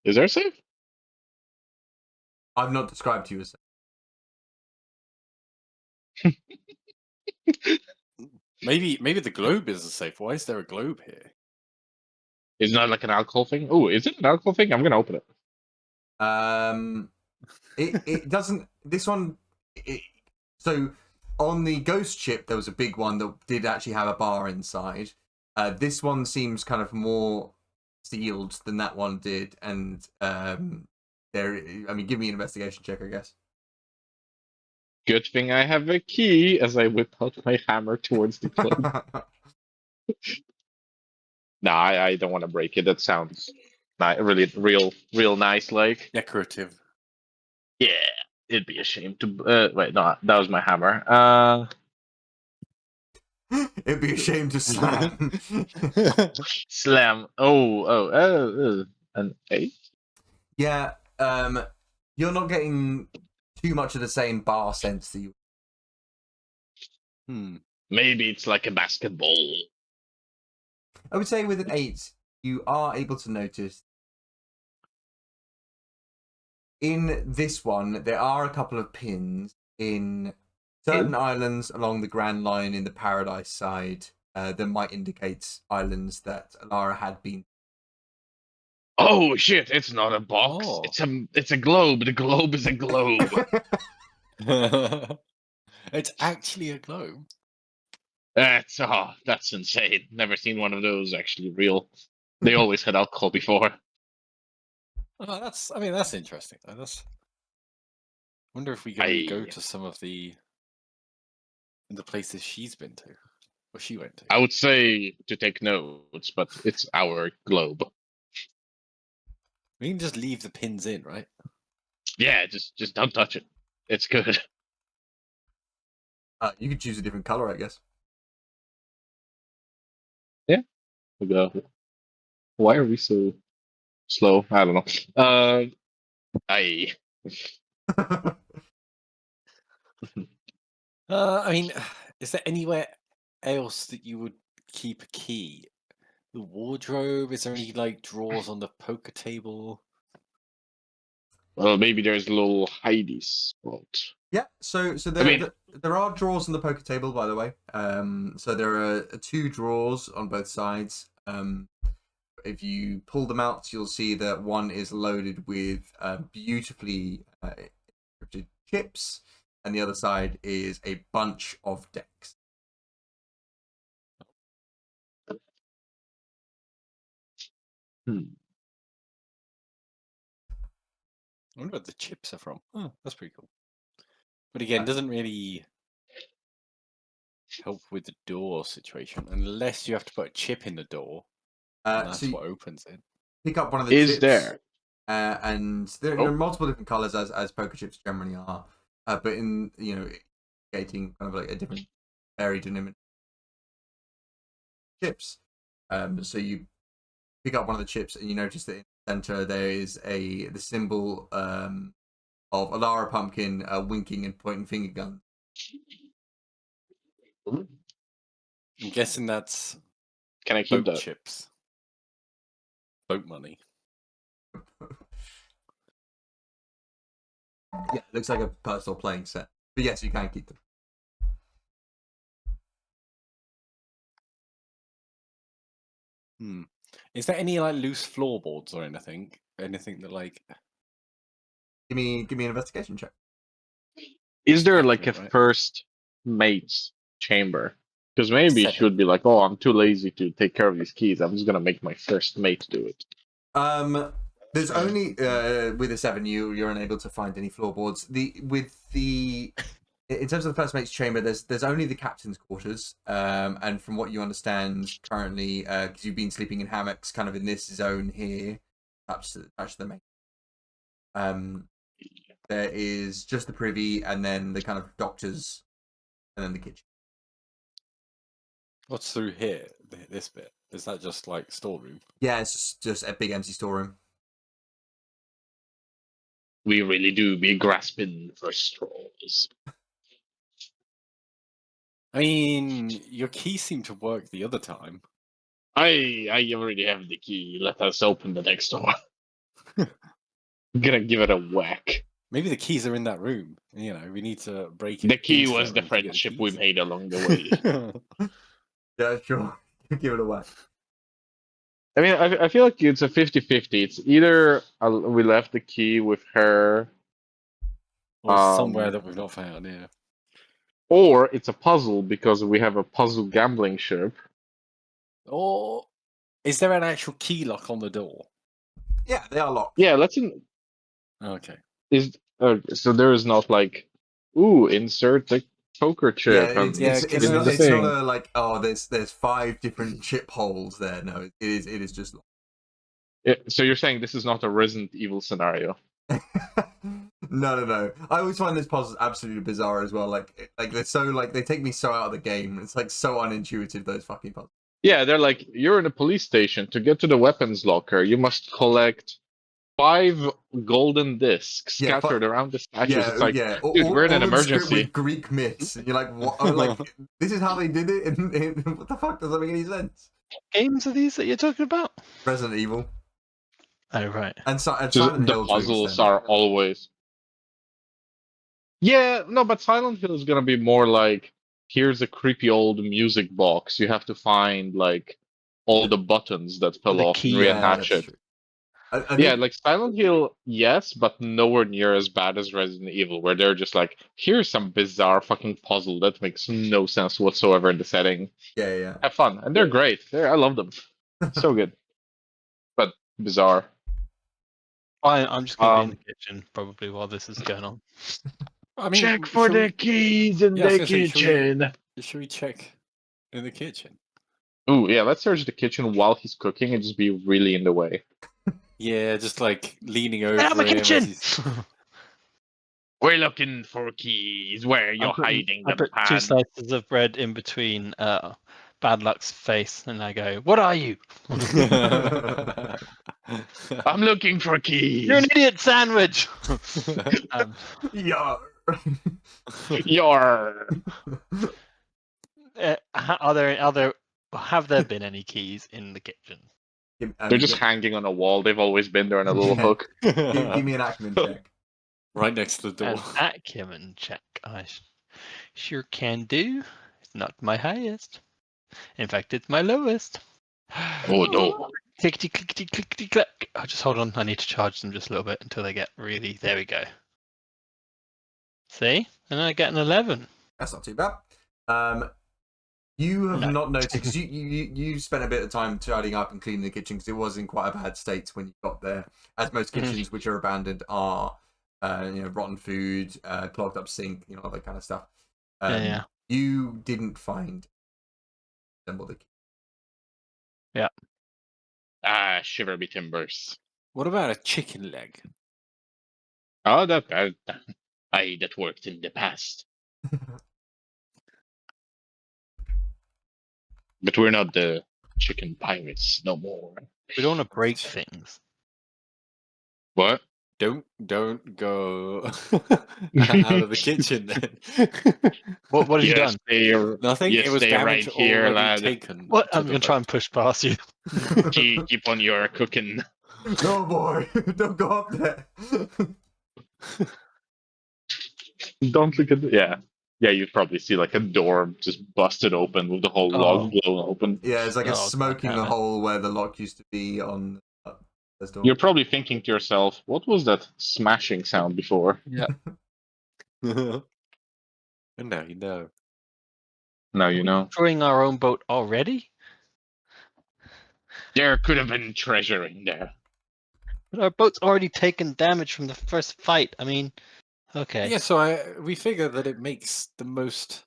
Is there a safe? I've not described to you as. Maybe the globe is a safe. Why is there a globe here? Isn't that like an alcohol thing? Oh, is it an alcohol thing? I'm gonna open it. It doesn't. This one. So on the ghost ship, there was a big one that did actually have a bar inside. This one seems kind of more sealed than that one did, and there. I mean, give me an investigation check, I guess. Good thing I have a key as I whip out my hammer towards the club. Nah, I don't want to break it. That sounds really real nice. Like Decorative. yeah, it'd be a shame to. Wait, no, that was my hammer. It'd be a shame to slam. Slam. Oh, an 8. Yeah. You're not getting too much of the same bar sense that you. Maybe it's like a basketball. I would say with an 8, you are able to notice in this one there are a couple of pins in certain islands along the Grand Line in the Paradise side that might indicate islands that Alara had been. Oh shit! It's not a box. Oh. It's a globe. The globe is a globe. It's actually a globe. That's insane. Never seen one of those actually real. They always had alcohol before. Oh, that's interesting. I wonder if we can go to some of the places she's been to, or she went to. I would say to take notes, but it's our globe. We can just leave the pins in, right? Yeah, just don't touch it. It's good. You could choose a different color, I guess. Why are we so slow? I don't know. I I mean, is there anywhere else that you would keep a key? The wardrobe? Is there any like drawers on the poker table? Well, maybe there's a little hidey spot. Yeah, so there are drawers on the poker table, by the way. So there are 2 drawers on both sides. If you pull them out, you'll see that one is loaded with beautifully encrypted chips, and the other side is a bunch of decks. I wonder what the chips are from. Oh, that's pretty cool. But again, doesn't really help with the door situation unless you have to put a chip in the door. And that's what opens it. Pick up one of the chips. Is there? And there are multiple different colors as poker chips generally are, but in creating kind of like a different varied and chips. So you pick up one of the chips and you notice that in the center there is the symbol of Alara Pumpkin winking and pointing finger gun. I'm guessing that's Can I keep boat that? chips. Boat money. Yeah, it looks like a personal playing set. But yes, you can keep them. Is there any like loose floorboards or anything? Anything that like Give me an investigation check. Is there like a accurate, right? first mate's chamber? Because maybe she 7. would be like, "Oh, I'm too lazy to take care of these keys. I'm just gonna make my first mate do it." There's only with a 7 you're unable to find any floorboards. In terms of the first mate's chamber, there's only the captain's quarters. And from what you understand currently, because you've been sleeping in hammocks, kind of in this zone here, attached to the main. There is just the privy, and then the kind of doctors, and then the kitchen. What's through here? This bit? Is that just like storeroom? Yeah, it's just a big empty storeroom. We really do be grasping for straws. I mean, your key seemed to work the other time. I already have the key. Let us open the next door. I'm gonna give it a whack. Maybe the keys are in that room. You know, we need to break it. The key into was that the room to get friendship we keys. made along the way. Yeah, sure. Give it away. I mean, I feel like it's a 50-50. It's either we left the key with her, Or somewhere that we've not found, yeah. or it's a puzzle because we have a puzzle gambling ship. Or is there an actual key lock on the door? Yeah, they are locked. Yeah, Okay. So there is not like, insert the poker chip. Yeah, and it's not thing. a like, oh, there's 5 different chip holes there. No, it is just locked. So you're saying this is not a Resident Evil scenario? No. I always find this puzzle absolutely bizarre as well. Like they're so like they take me so out of the game. It's like so unintuitive, those fucking puzzles. Yeah, they're like, you're in a police station. To get to the weapons locker, you must collect 5 golden discs Yeah, scattered around the statues. Yeah, It's like, yeah. dude, we're in an all of them script emergency. with Greek myths, and you're like, what? Like, this is how they did it. What the fuck? Does that make any sense? Games are these that you're talking about? Resident Evil Oh, right. and Just Silent the Hill to an puzzles extent. are always. Yeah, no, but Silent Hill is gonna be more like, here's a creepy old music box. You have to find like all the buttons that fell The off and key. Yeah, reattach that's it. true. I Yeah, think like Silent Hill, yes, but nowhere near as bad as Resident Evil, where they're just like, here's some bizarre fucking puzzle that makes no sense whatsoever in the setting. yeah. Have fun, and they're great. I love them. So good, but bizarre. I'm just going to be in the Um, kitchen probably while this is going on. I mean, check for the keys in Yeah, I was the gonna say, kitchen. should we check in the kitchen? Ooh, yeah, let's search the kitchen while he's cooking and just be really in the way. Yeah, just like leaning Get out of over my him as kitchen! he's. We're looking for keys. Where you're hiding I them, put 2 slices of bread in between Bad Luck's face, and I go, "What are you? I'm looking for keys. You're an idiot sandwich." um, Yeah. You're. have there been any keys in the kitchen? They're just hanging on a wall. They've always been there on a little Yeah. hook. Give me an acumen check. Right next to the door. An acumen check. I sure can do. It's not my highest. In fact, it's my lowest. Oh no. Clickety clickety clickety click. Oh, just hold on. I need to charge them just a little bit until they get really. There we go. See? And I get an 11. That's not too bad. You have No. not noticed because you spent a bit of time tidying up and cleaning the kitchen because it was in quite a bad state when you got there. As most kitchens which are abandoned are, rotten food, clogged up sink, all that kind of stuff. Yeah. You didn't find the key. Yeah. Ah, shiver me timbers. What about a chicken leg? Oh, that worked in the past. But we're not the chicken pirates no more. We don't want to break things. What? Don't go out of the kitchen then. What have you done? Nothing. You It was stay damage right here, already lad. taken. What? to I'm the going to try boat. and push past you. Keep on your cooking. Oh boy! Don't go up there. Don't look at yeah. You'd probably see like a door just busted open with the whole log blown open. Yeah, it's like a Oh, smoke in God the damn it. hole where the lock used to be on this door. You're probably thinking to yourself, "What was that smashing sound before?" Yeah. And now you know. Now you know. Destroying our own boat already? There could have been treasure in there. But our boat's already taken damage from the first fight. I mean, okay. Yeah, so we figure that it makes the most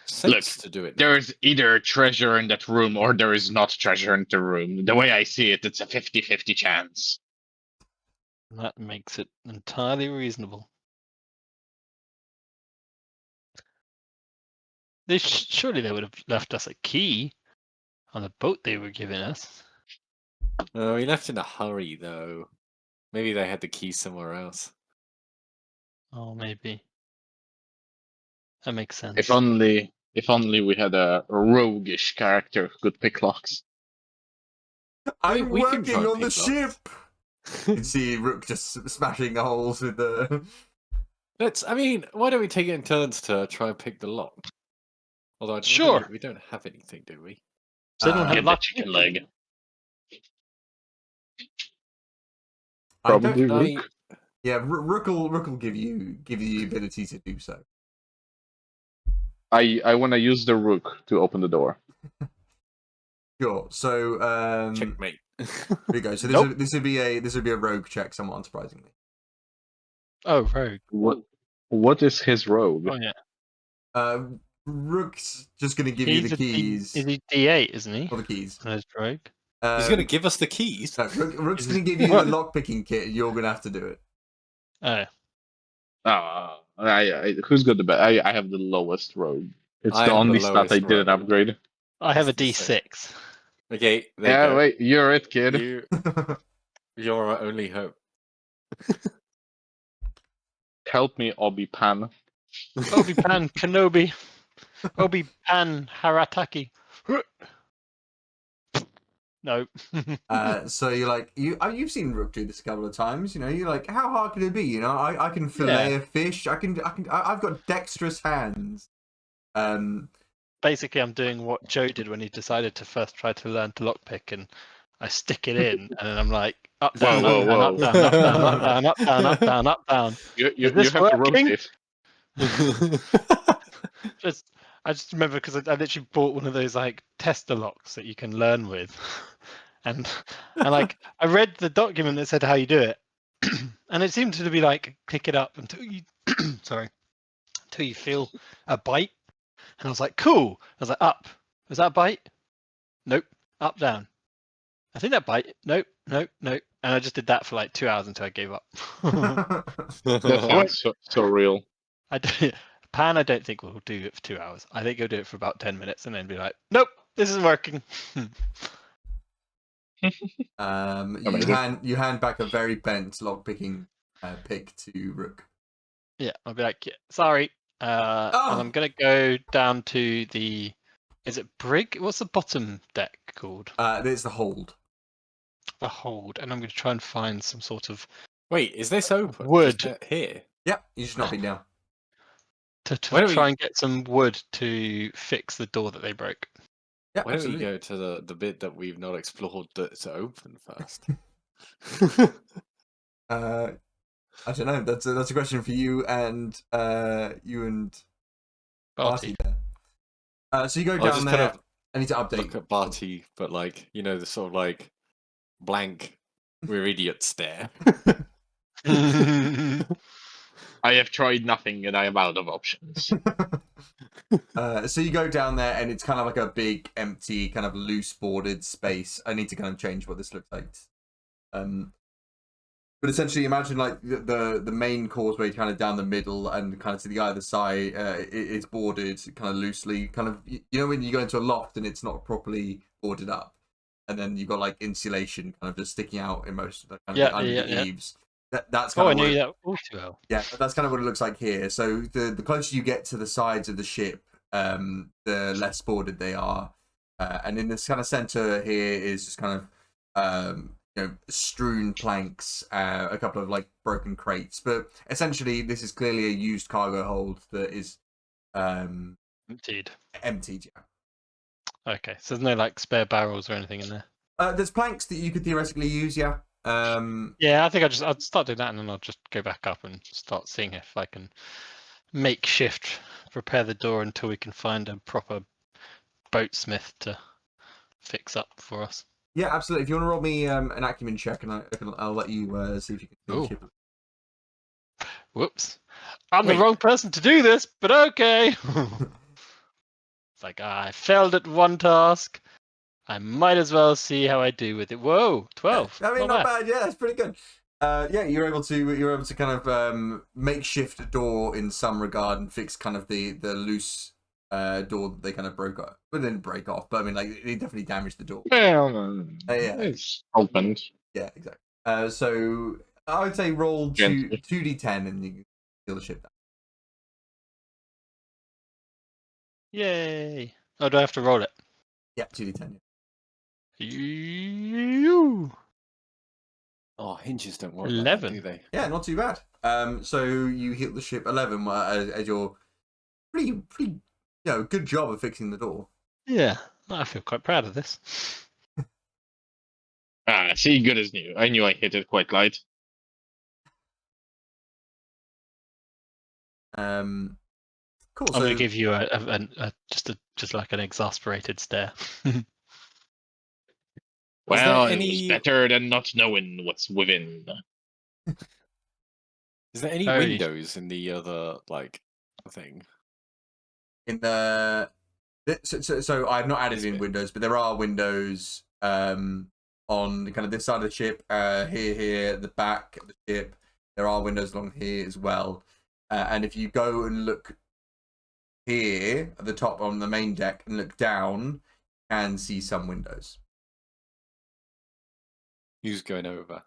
sense to do it. Now. There is either treasure in that room or there is not treasure in the room. The way I see it, it's a 50-50 chance. That makes it entirely reasonable. Surely they would have left us a key on the boat they were giving us. Oh, we left in a hurry though. Maybe they had the key somewhere else. Oh, maybe. That makes sense. If only we had a roguish character who could pick locks. I'm we can working try and on the pick locks. ship. You can see Rook just smashing the holes with the. Why don't we take it in turns to try and pick the lock? Although I don't Sure. we don't have anything, do we? So they don't have Get the luck. chicken leg. I don't- Probably Can I- Rook. Yeah, Rook will give you the ability to do so. I want to use the Rook to open the door. Sure. So Checkmate. here we go. So Nope. this would be a rogue check, somewhat unsurprisingly. Oh, rogue. What is his rogue? Oh, yeah. Rook's just going to give you the keys. Is he D8, isn't he? Or the keys. As rogue. He's going to give us the keys. No, Rook's going to give you the lockpicking kit. And you're going to have to do it. Oh. Who's got the best? I have the lowest rogue. It's I the have the only stat lowest I didn't rogue. upgrade. I have a It's the D6. Okay, there you go. Wait, you're it, kid. You're our only hope. Help me, Obi-Pan. Obi-Pan Kenobi. Obi-Pan Harataki. No. So you're like you've seen Rook do this a couple of times. You know, you're like, how hard can it be? You know, I can fillet a fish. I've got dexterous hands. Basically, I'm doing what Joe did when he decided to first try to learn to lockpick, and I stick it in, and then I'm like, up, down, Whoa, up, whoa, down, whoa. up, down, up, down, up, down, up, down, up, down. You Is this have to working? rotate. I just remember because I literally bought one of those like tester locks that you can learn with, and like I read the document that said how you do it, and it seemed to be like pick it up until you sorry until you feel a bite, and I was like cool. I was like up. Was that a bite? Nope. Up down. I think that bite. Nope. Nope. Nope. And I just did that for like 2 hours until I gave up. That sounds so real. I do, Pan, I don't think will do it for 2 hours. I think he'll do it for about 10 minutes and then be like, nope, this isn't working. Amazing. You hand back a very bent lockpicking pick to Rook. Yeah, I'll be like, yeah, sorry. And I'm going to go down to the, is it Brig? What's the bottom deck called? It's the hold. The hold. And I'm going to try and find some sort of Wait, is this open? wood. Just here? Yep, you just not been down. To Why don't try we- and get some wood to fix the door that they broke. Yeah, Why don't we absolutely. go to the bit that we've not explored that's open first? I don't know. That's a question for you and Barty there. So you go I'll down just there. kind of I need to update. look at Barty, but like, you know, the sort of like blank, we're idiots stare. I have tried nothing and I am out of options. So you go down there, and it's kind of like a big, empty, kind of loose bordered space. I need to kind of change what this looks like. But essentially, imagine like the main causeway kind of down the middle, and kind of to the either side, it's bordered kind of loosely. Kind of, you know, when you go into a loft and it's not properly boarded up, and then you've got like insulation kind of just sticking out in most of the kind of under the eaves. That's kind Oh, I of knew that all too well. Yeah, that's kind of what it looks like here. So the closer you get to the sides of the ship, the less bordered they are. And in this kind of center here is just kind of you know, strewn planks, a couple of like broken crates. But essentially, this is clearly a used cargo hold that is Emptied. Yeah. Okay, so there's no like spare barrels or anything in there. There's planks that you could theoretically use, yeah. Yeah, I think I'll start doing that, and then I'll just go back up and start seeing if I can makeshift repair the door until we can find a proper boatsmith to fix up for us. Yeah, absolutely. If you want to roll me an acumen check, and I'll let you see if you can do the ship. Whoops. I'm the wrong person to do this, but okay. It's like, I failed at one task. I might as well see how I do with it. Whoa, 12. I mean, not bad. Yeah, that's pretty good. Yeah, you're able to kind of makeshift a door in some regard and fix kind of the loose door that they kind of broke off. Well, they didn't break off, but I mean, like, it definitely damaged the door. Well, Yeah, it's opened. Yeah, exactly. So I would say roll 2d10 and you can steal the ship down. Yay. Oh, do I have to roll it? Yeah, 2d10. You. Oh, hinges don't work 11. like that, do they? Yeah, not too bad. So you hit the ship 11 as you're pretty, you know, good job of fixing the door. Yeah, I feel quite proud of this. See, good as new. I knew I hit it quite light. Cool. I'm going to give you just like an exasperated stare. Well, it was better than not knowing what's within. Is there any windows in the other like thing? In the so I've not added in windows, but there are windows on kind of this side of the ship, here, the back of the ship. There are windows along here as well. And if you go and look here at the top on the main deck and look down, you can see some windows. Who's going over?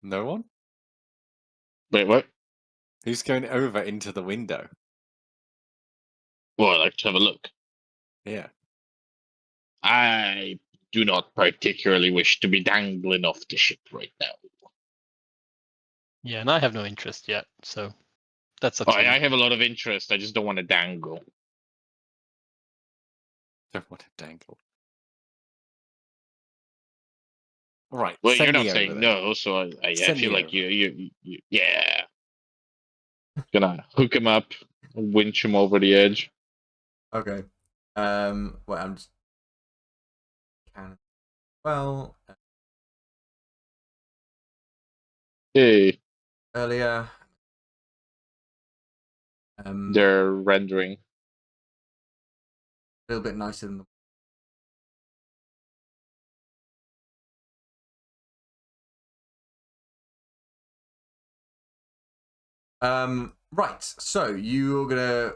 No one? Wait, what? Who's going over into the window? Well, I'd like to have a look. Yeah. I do not particularly wish to be dangling off the ship right now. Yeah, and I have no interest yet, so that's up to you. I have a lot of interest. I just don't want to dangle. Don't want to dangle. All right. Well, send you're not me over saying then. no, so I Send feel me like over. you yeah. Gonna hook him up, winch him over the edge. Okay. Wait, I'm just. Well, Hey, earlier. they're rendering. A little bit nicer than the. Right. So you're gonna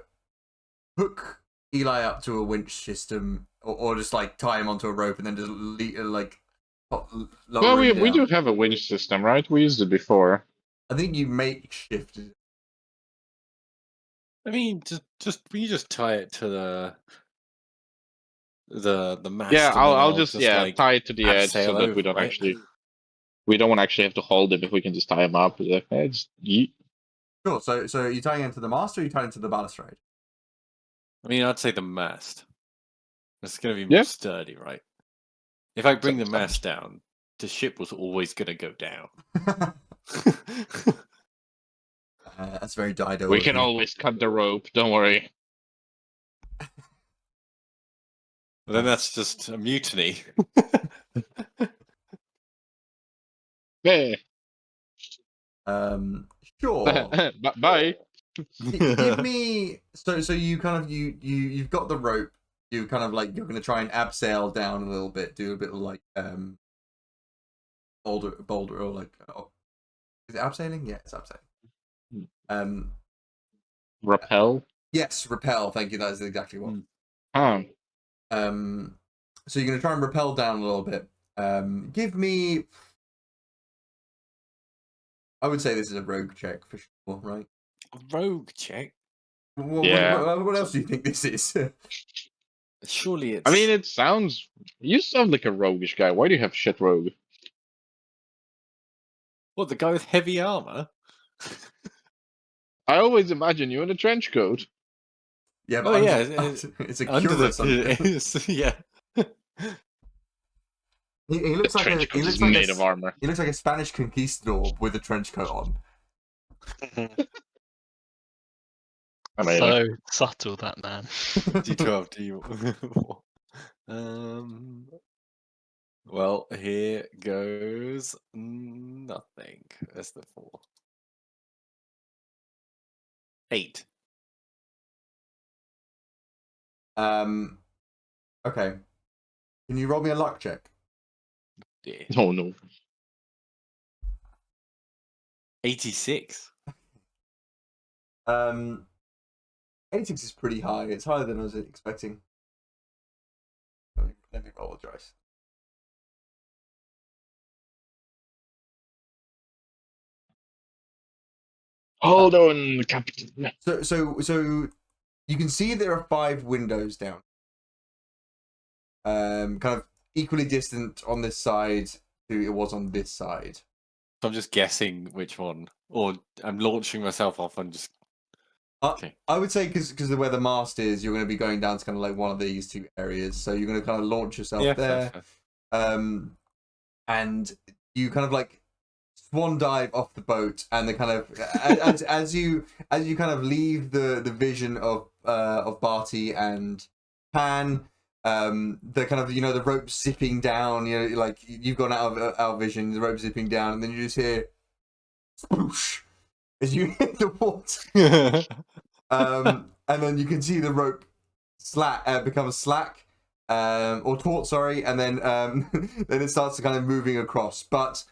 hook Eli up to a winch system, or just like tie him onto a rope and then just lower Well, him we do down. have a winch system, right? We used it before. I think you makeshifted. I mean, we just tie it to the mast. Yeah, and then I'll just like tie it to the edge so abseil that we over, don't right? actually want to actually have to hold him if we can just tie him up. Like, just yeet. Sure. So are you tying into the mast or are you tying into the balustrade? I mean, I'd say the mast. It's going to be more sturdy, right? If I bring the mast down, the ship was always going to go down. That's very Dido. We can always cut the rope. Don't worry. Well, then that's just a mutiny. Yeah. Sure. Bye. Give me so you kind of you've got the rope. You kind of like you're going to try and abseil down a little bit, do a bit of like boulder or like is it abseiling? Yeah, it's abseiling. Rappel. Yes, repel. Thank you. That is exactly what. Huh. So you're going to try and rappel down a little bit. Give me. I would say this is a rogue check for sure, right? A rogue check? What else do you think this is? Surely it's. I mean, it sounds. You sound like a roguish guy. Why do you have shit rogue? What, the guy with heavy armor? I always imagine you in a trench coat. Yeah, but it's a under the cuirass. yeah. He looks like native armor. He looks like a Spanish conquistador with a trench coat on. So subtle, that man. D12, well, here goes nothing. That's the 4. 8. Okay. Can you roll me a luck check? Yeah. Oh no. 86. 86 is pretty high. It's higher than I was expecting. Let me roll a dice. Hold on, Captain. So you can see there are 5 windows down. Kind of equally distant on this side to it was on this side. So I'm just guessing which one, or I'm launching myself off and just. Okay. I would say because of where the mast is, you're going to be going down to kind of like one of these 2 areas. So you're going to kind of launch yourself there. Fair. And you kind of like swan dive off the boat, and the kind of as you kind of leave the vision of Barty and Pan, the kind of the rope zipping down, like you've gone out of vision, the rope zipping down, and then you just hear swoosh as you hit the water. And then you can see the rope become slack, or taut, sorry, and then then it starts to kind of moving across. But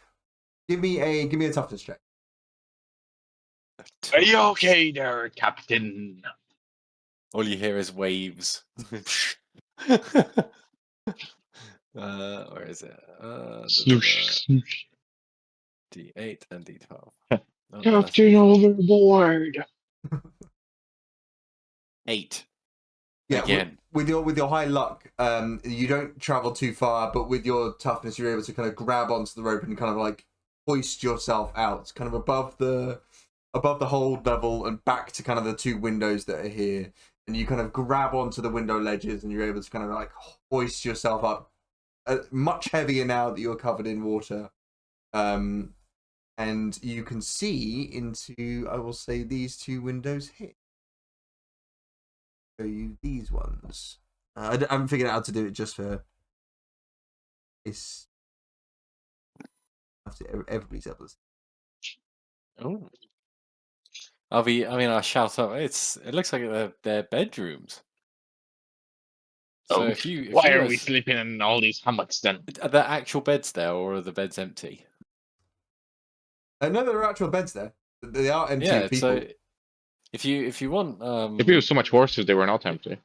give me a toughness check. Are you okay there, Captain? All you hear is waves. Where is it? Swoosh, swoosh. D8 and D12. Oh, no, that's Captain D4. overboard. 8. Yeah, Again. with your high luck, you don't travel too far, but with your toughness, you're able to kind of grab onto the rope and kind of like hoist yourself out, kind of above the hold level and back to kind of the two windows that are here. And you kind of grab onto the window ledges, and you're able to kind of like hoist yourself up, much heavier now that you're covered in water. And you can see into, I will say, these two windows here. Show you these ones. I haven't figured out how to do it just for this. Everybody's able to see. Oh. I'll shout out. It looks like they're bedrooms. So if you Why are guys, we sleeping in all these hammocks then? are there actual beds there, or are the beds empty? No, there are actual beds there. They are empty of people. So if you want, If it was so much horses, they were not empty.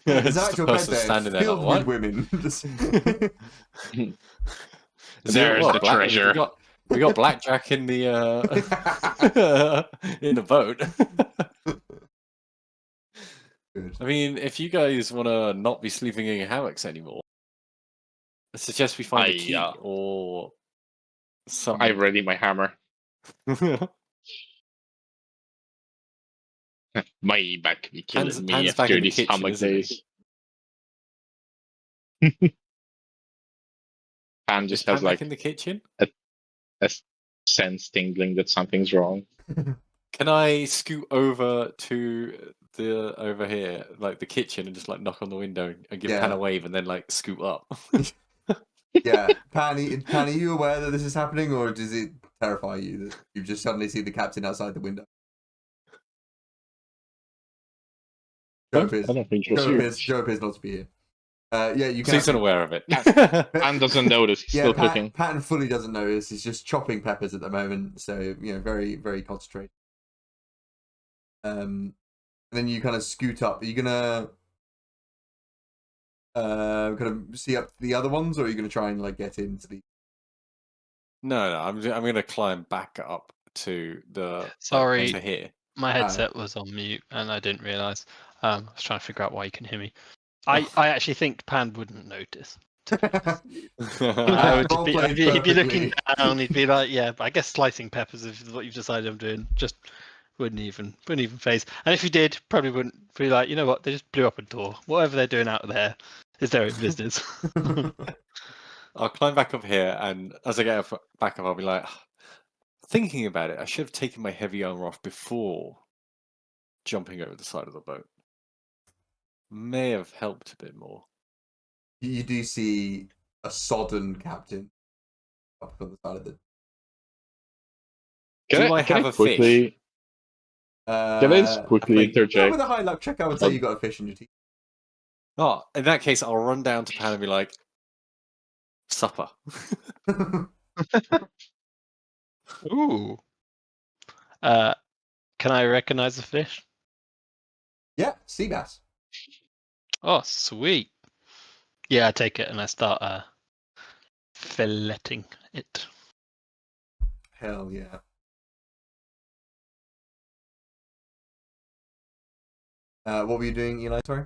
There's just a actual bed person there standing there filled like, with what? women. Just- There's the treasure. We got blackjack in the in the boat. Good. I mean, if you guys want to not be sleeping in your hammocks anymore, I suggest we find a key or some. I'm ready my hammer. My back be killing Pan's me back after in the these kitchen, hammock isn't he? days. Pan Is just Pan has back like in the kitchen? a sense tingling that something's wrong. Can I scoot over to the over here, like the kitchen, and just like knock on the window and give Pan a wave, and then like scoot up? Yeah, Pan, are you aware that this is happening, or does it terrify you that you just suddenly see the captain outside the window? Joe appears not to be here. Yeah, you So can. he's unaware of it. Pan doesn't notice. He's still cooking. Pan fully doesn't notice. He's just chopping peppers at the moment, so very, very concentrated. And then you kind of scoot up. Are you gonna kind of see up the other ones, or are you gonna try and like get into the? No, I'm gonna climb back up to the Sorry. to here. My headset was on mute and I didn't realise. I was trying to figure out why you can hear me. I actually think Pan wouldn't notice. He'd be looking down. He'd be like, "Yeah, but I guess slicing peppers is what you've decided I'm doing." Just wouldn't even phase. And if you did, probably wouldn't be like, "You know what? They just blew up a door. Whatever they're doing out there is their own business." I'll climb back up here, and as I get back up, I'll be like, thinking about it, I should have taken my heavy armor off before jumping over the side of the boat. May have helped a bit more. You do see a sodden captain up on the side of the. Do I have a fish? Can I just quickly interject? With a high luck check, I would say you got a fish in your teeth. Oh, in that case, I'll run down to Pan and be like, supper. Ooh. Can I recognize the fish? Yeah, sea bass. Oh, sweet. Yeah, I take it and I start filleting it. Hell yeah. What were you doing, Eli? Sorry.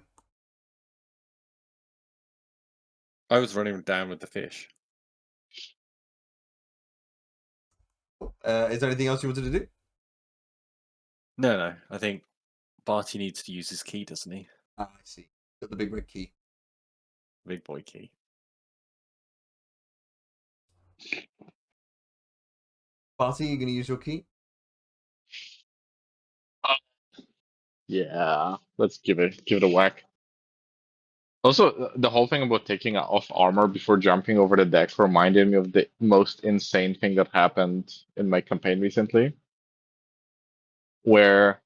I was running down with the fish. Is there anything else you wanted to do? No. I think Barty needs to use his key, doesn't he? I see. Got the big red key. Big boy key. Barty, you gonna use your key? Yeah, let's give it a whack. Also, the whole thing about taking off armor before jumping over the deck reminded me of the most insane thing that happened in my campaign recently, where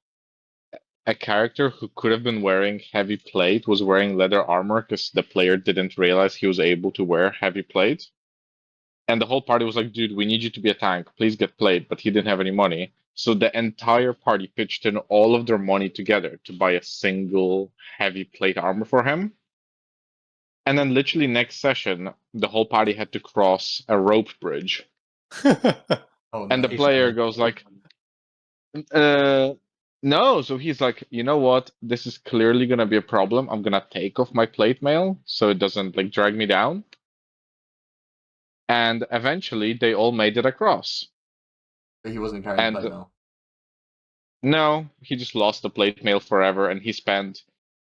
a character who could have been wearing heavy plate was wearing leather armor because the player didn't realize he was able to wear heavy plate. And the whole party was like, dude, we need you to be a tank. Please get plate. But he didn't have any money. So the entire party pitched in all of their money together to buy a single heavy plate armor for him. And then literally next session, the whole party had to cross a rope bridge Oh, And no. the player goes like, no. So he's like, you know what? This is clearly gonna be a problem. I'm gonna take off my plate mail so it doesn't like drag me down. And eventually, they all made it across. But he wasn't carrying And plate mail. no, he just lost the plate mail forever, and he spent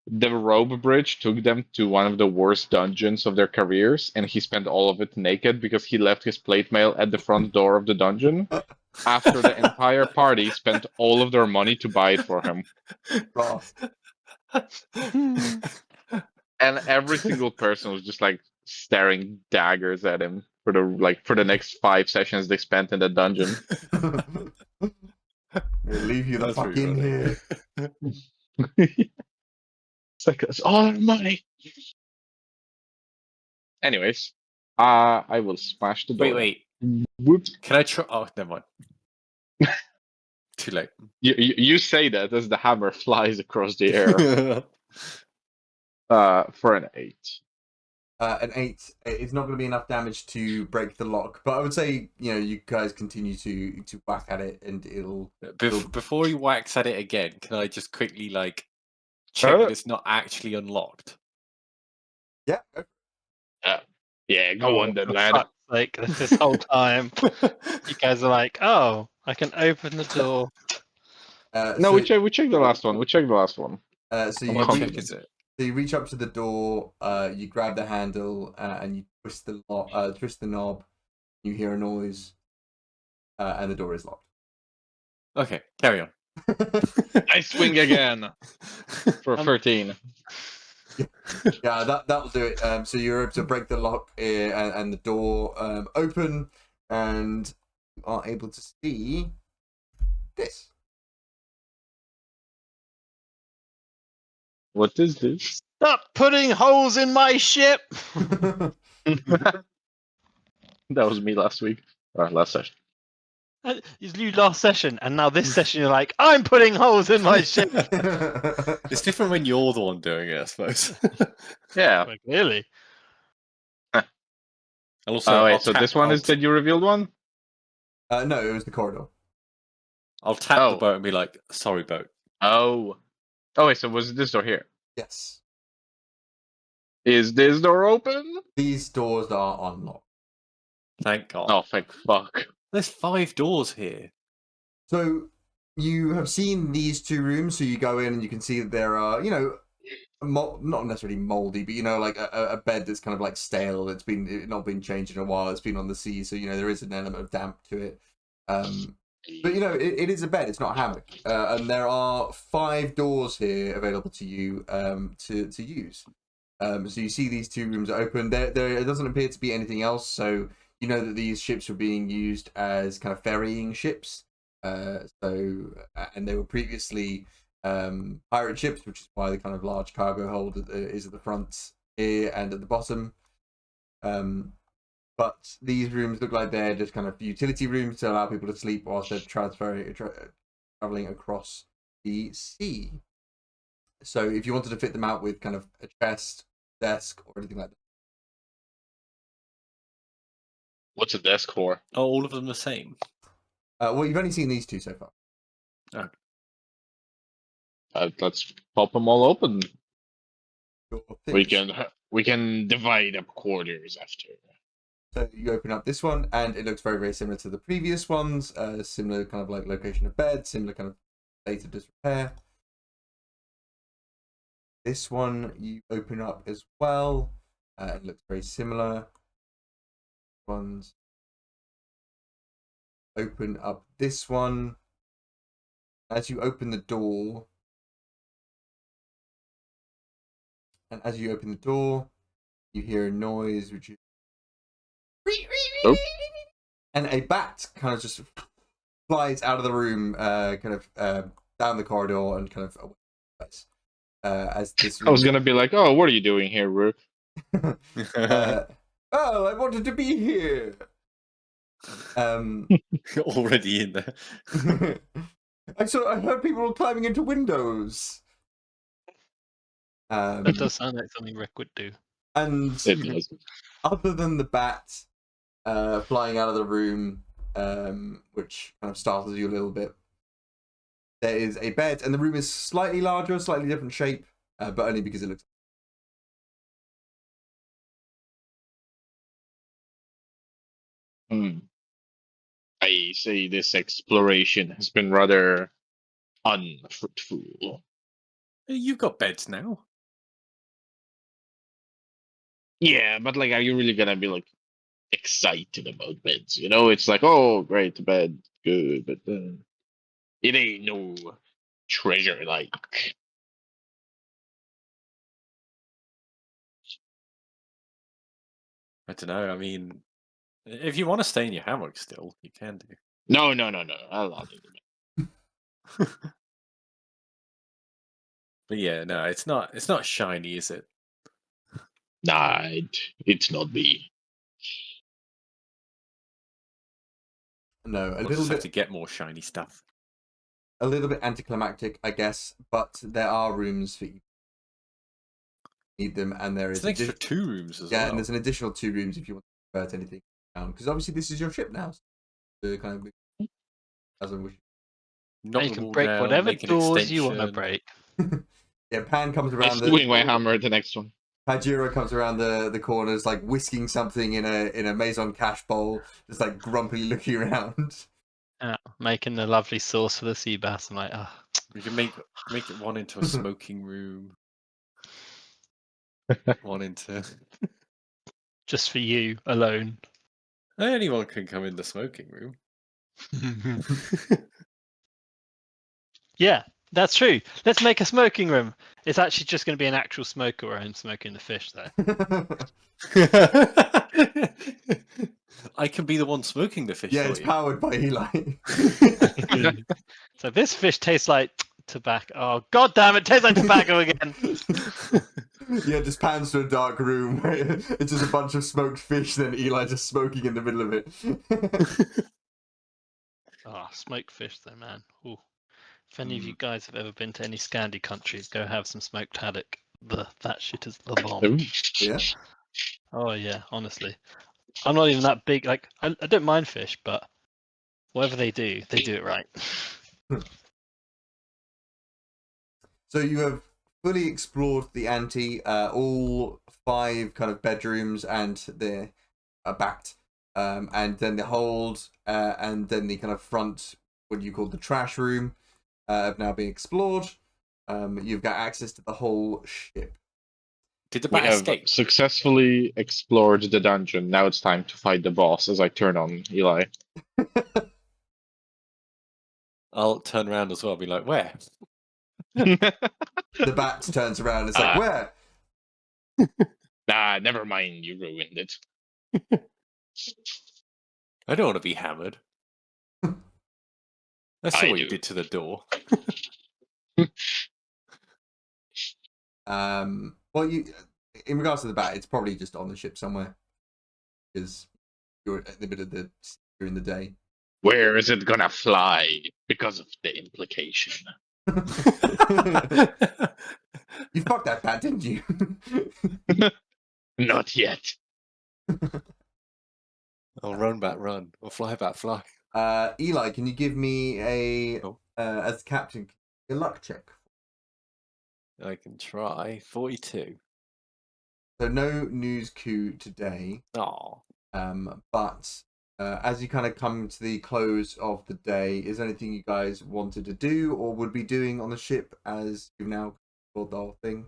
the rope bridge took them to one of the worst dungeons of their careers, and he spent all of it naked because he left his plate mail at the front door of the dungeon after the entire party spent all of their money to buy it for him. Frost. And every single person was just like staring daggers at him for the next 5 sessions they spent in the dungeon. They leave you the That's fuck pretty in funny. here. It's like it's all our money. Anyways, I will smash the door. Wait. Whoops. Can I try? Oh, never mind. Too late. You say that as the hammer flies across the air. For an 8. An 8. It's not going to be enough damage to break the lock, but I would say you guys continue to whack at it, and it'll. Before he whacks at it again, can I just quickly check that it's not actually unlocked? Yeah. Yeah, go on then, lad. Fuck's sake, this whole time, you guys are like, oh, I can open the door. No, we checked the last one. So you What can't check check is it? So you reach up to the door, you grab the handle, and you twist the knob. You hear a noise, and the door is locked. Okay, carry on. I swing again for 13. Yeah, that'll do it. So you're able to break the lock and the door open, and you are able to see this. What is this? Stop putting holes in my ship! That was me last week. Or last session. You last session, and now this session you're like, I'm putting holes in my ship! It's different when you're the one doing it, I suppose. Yeah. Like, really? And also, Wait, so this one is the you revealed one? No, it was the corridor. I'll tap the Oh. boat and be like, sorry, boat. Oh, wait, so was this door here? Yes. Is this door open? These doors are unlocked. Thank God. Oh, thank fuck. There's 5 doors here. So you have seen these 2 rooms, so you go in and you can see that there are, not necessarily moldy, but like a bed that's kind of like stale. It's not been changed in a while. It's been on the sea, so there is an element of damp to it. But it is a bed. It's not a hammock, and there are 5 doors here available to you to use. So you see these 2 rooms are open. There it doesn't appear to be anything else. So you know that these ships were being used as kind of ferrying ships. And they were previously pirate ships, which is why the kind of large cargo hold is at the front here and at the bottom. But these rooms look like they're just kind of utility rooms to allow people to sleep whilst they're traveling across the sea. So if you wanted to fit them out with kind of a chest, desk, or anything like that. What's a desk for? Are all of them the same? Well, you've only seen these 2 so far. Let's pop them all open. Your We things. can divide up quarters after. So you open up this one, and it looks very, very similar to the previous ones. Similar kind of like location of bed, similar kind of state of disrepair. This one you open up as well. It looks very similar. Ones. Open up this one. As you open the door, you hear a noise which is. Oh. And a bat kind of just flies out of the room, down the corridor and kind of away from the place. As this I was gonna be like, oh, what are you doing here, Rook? Oh, I wanted to be here. Already in there. I heard people climbing into windows. That does sound like something Rick would do. And It does. other than the bat flying out of the room, which kind of startles you a little bit. There is a bed, and the room is slightly larger, slightly different shape, but only because it looks. I say this exploration has been rather unfruitful. You've got beds now. Yeah, but like, are you really gonna be like excited about beds? You know, it's like, oh, great bed, good, but it ain't no treasure like. I don't know. I mean, if you want to stay in your hammock still, you can do. No. I'll do it. But yeah, no, it's not. It's not shiny, is it? Nah, it's not me. No, We'll just have to get more shiny stuff. a little bit anticlimactic, I guess, but there are rooms for you need them, and there is It's for 2 rooms as well. Yeah, and there's an additional 2 rooms if you want to convert anything down, because obviously this is your ship now. So kind of as I wish. You can break whatever doors you want to break. Yeah, Pan comes I around. swing my hammer at the next one. Pajiro comes around the corners, like whisking something in a maison cash bowl, just like grumpily looking around. Making the lovely sauce for the sea bass. I'm like, We can make it one into a smoking room. One into. Just for you alone. Anyone can come in the smoking room. Yeah, that's true. Let's make a smoking room. It's actually just going to be an actual smoker where I'm smoking the fish, though. I can be the one smoking the fish. Yeah, for it's you. powered by Eli. So this fish tastes like tobacco. Oh, god damn it, tastes like tobacco again. Yeah, just pans to a dark room where it's just a bunch of smoked fish, then Eli just smoking in the middle of it. Smoked fish though, man. Ooh. If any of you guys have ever been to any Scandi countries, go have some smoked haddock. That shit is the bomb. Yeah. Oh yeah, honestly. I'm not even that big. Like I don't mind fish, but whatever they do it right. So you have fully explored the ante, all 5 kind of bedrooms, and they're backed, and then the hold, and then the kind of front, what you call the trash room, have now been explored. You've got access to the whole ship. Did the We bat have escape? successfully explored the dungeon. Now it's time to fight the boss. As I turn on Eli. I'll turn around as well. Be like, where? The bat turns around. It's like, where? Nah, never mind. You ruined it. I don't want to be hammered. I saw I what you do. did to the door. Well, in regards to the bat, it's probably just on the ship somewhere, because you're at the bit of the during the day. Where is it gonna fly? Because of the implication. You fucked that bat, didn't you? Not yet. I'll run, bat, run. Or fly, bat, fly. Eli, can you give me as captain, a luck check? I can try. 42. So no news coup today. Oh. But as you kind of come to the close of the day, is there anything you guys wanted to do or would be doing on the ship as you've now explored the whole thing?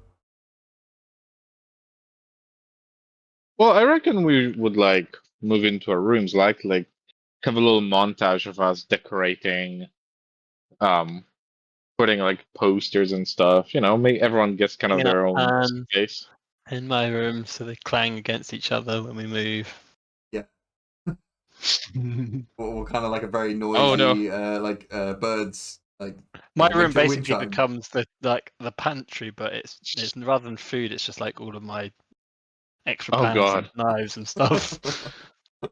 Well, I reckon we would like move into our rooms, like have a little montage of us decorating, putting like posters and stuff. You know, make everyone gets kind of Hanging their up own pans space. in my room so they clang against each other when we move. Yeah. Or kind of like a very Oh, noisy, no. birds, like My wind room basically chime. becomes the pantry, but it's rather than food, it's just like all of my extra Oh, pans God. and knives and stuff.